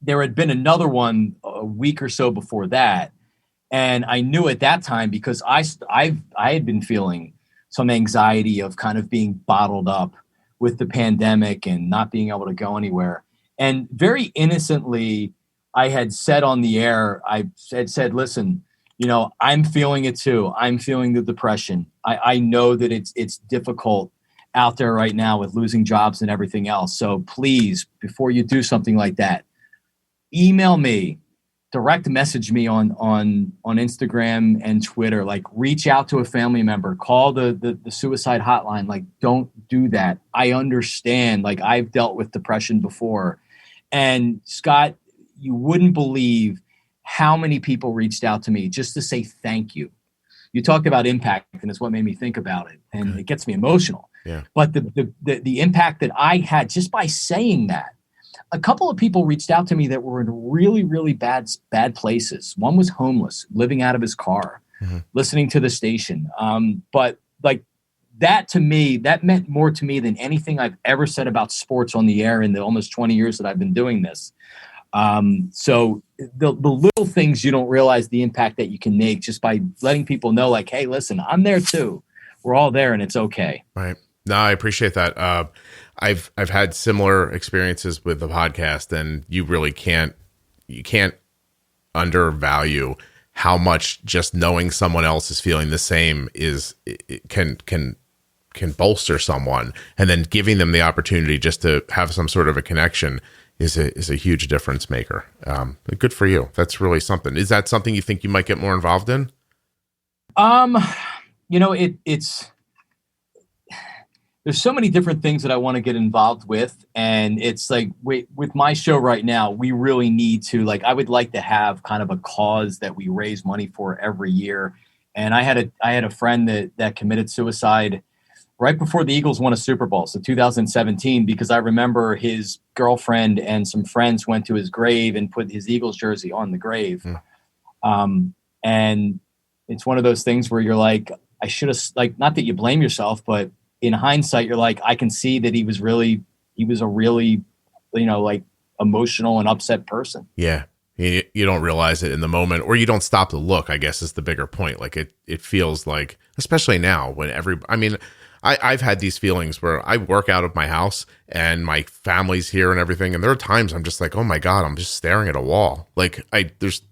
there had been another one a week or so before that. And I knew at that time, because I had been feeling some anxiety of kind of being bottled up with the pandemic and not being able to go anywhere. And very innocently, I had said on the air, I had said, listen, I'm feeling it too. I'm feeling the depression. I know that it's difficult out there right now with losing jobs and everything else. So please, before you do something like that, email me, direct message me on Instagram and Twitter, like reach out to a family member, call the suicide hotline. Like, don't do that. I understand. Like, I've dealt with depression before. And Scott, you wouldn't believe how many people reached out to me just to say thank you. You talked about impact, and it's what made me think about it. And it gets me emotional. Yeah. But the impact that I had just by saying that, a couple of people reached out to me that were in really, really bad places. One was homeless, living out of his car, listening to the station. But like that, to me, that meant more to me than anything I've ever said about sports on the air in the almost 20 years that I've been doing this. So the little things, you don't realize the impact that you can make just by letting people know, like, hey, listen, I'm there too. We're all there and it's okay. Right. No, I appreciate that. I've had similar experiences with the podcast, and you really can't undervalue how much just knowing someone else is feeling the same can bolster someone, and then giving them the opportunity just to have some sort of a connection is a huge difference maker. Good for you. That's really something. Is that something you think you might get more involved in? It's there's so many different things that I want to get involved with. And it's like, with my show right now, we really need to, I would like to have kind of a cause that we raise money for every year. And I had a friend that committed suicide right before the Eagles won a Super Bowl, so 2017, because I remember his girlfriend and some friends went to his grave and put his Eagles jersey on the grave. And it's one of those things where you're like, I should have, not that you blame yourself, but in hindsight, you're like, I can see that he was a really, emotional and upset person. Yeah. You don't realize it in the moment, or you don't stop to look, I guess is the bigger point. Like it feels like, especially now when I've had these feelings where I work out of my house and my family's here and everything. And there are times I'm just like, oh my God, I'm just staring at a wall. There's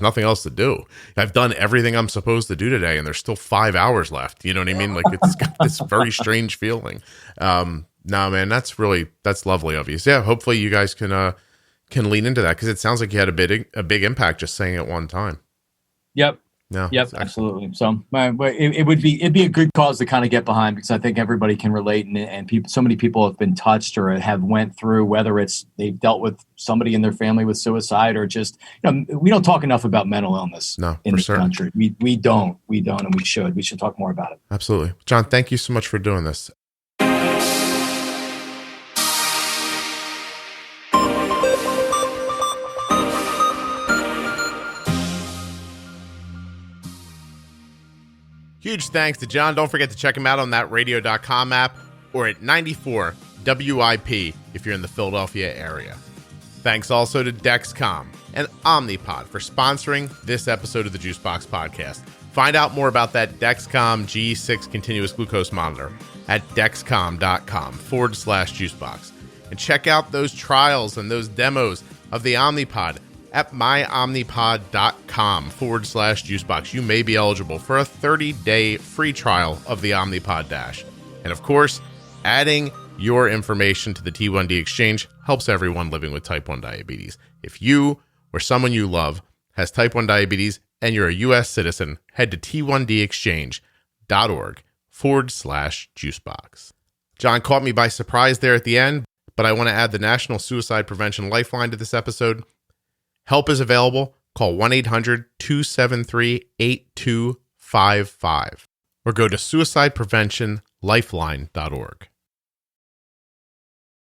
nothing else to do. I've done everything I'm supposed to do today and there's still 5 hours left. You know what I mean? Like it's got this very strange feeling. No, man, that's lovely of you. So yeah, hopefully you guys can lean into that, because it sounds like you had a big impact just saying it one time. Yep. No. Yep. Absolutely. So it'd be a good cause to kind of get behind, because I think everybody can relate, and people, so many people have been touched or have went through, whether it's they've dealt with somebody in their family with suicide, or just, we don't talk enough about mental illness in this country. We don't, and we should talk more about it. Absolutely. Jon, thank you so much for doing this. Huge thanks to Jon. Don't forget to check him out on that radio.com app or at 94 WIP if you're in the Philadelphia area. Thanks also to Dexcom and Omnipod for sponsoring this episode of the Juicebox Podcast. Find out more about that Dexcom G6 continuous glucose monitor at dexcom.com/juicebox. And check out those trials and those demos of the Omnipod at myomnipod.com/juicebox. You may be eligible for a 30-day free trial of the Omnipod Dash. And of course, adding your information to the T1D exchange helps everyone living with type 1 diabetes. If you or someone you love has type 1 diabetes and you're a U.S. citizen, head to t1dexchange.org/juicebox. Jon caught me by surprise there at the end, but I want to add the National Suicide Prevention Lifeline to this episode. Help is available. Call 1-800-273-8255 or go to suicidepreventionlifeline.org.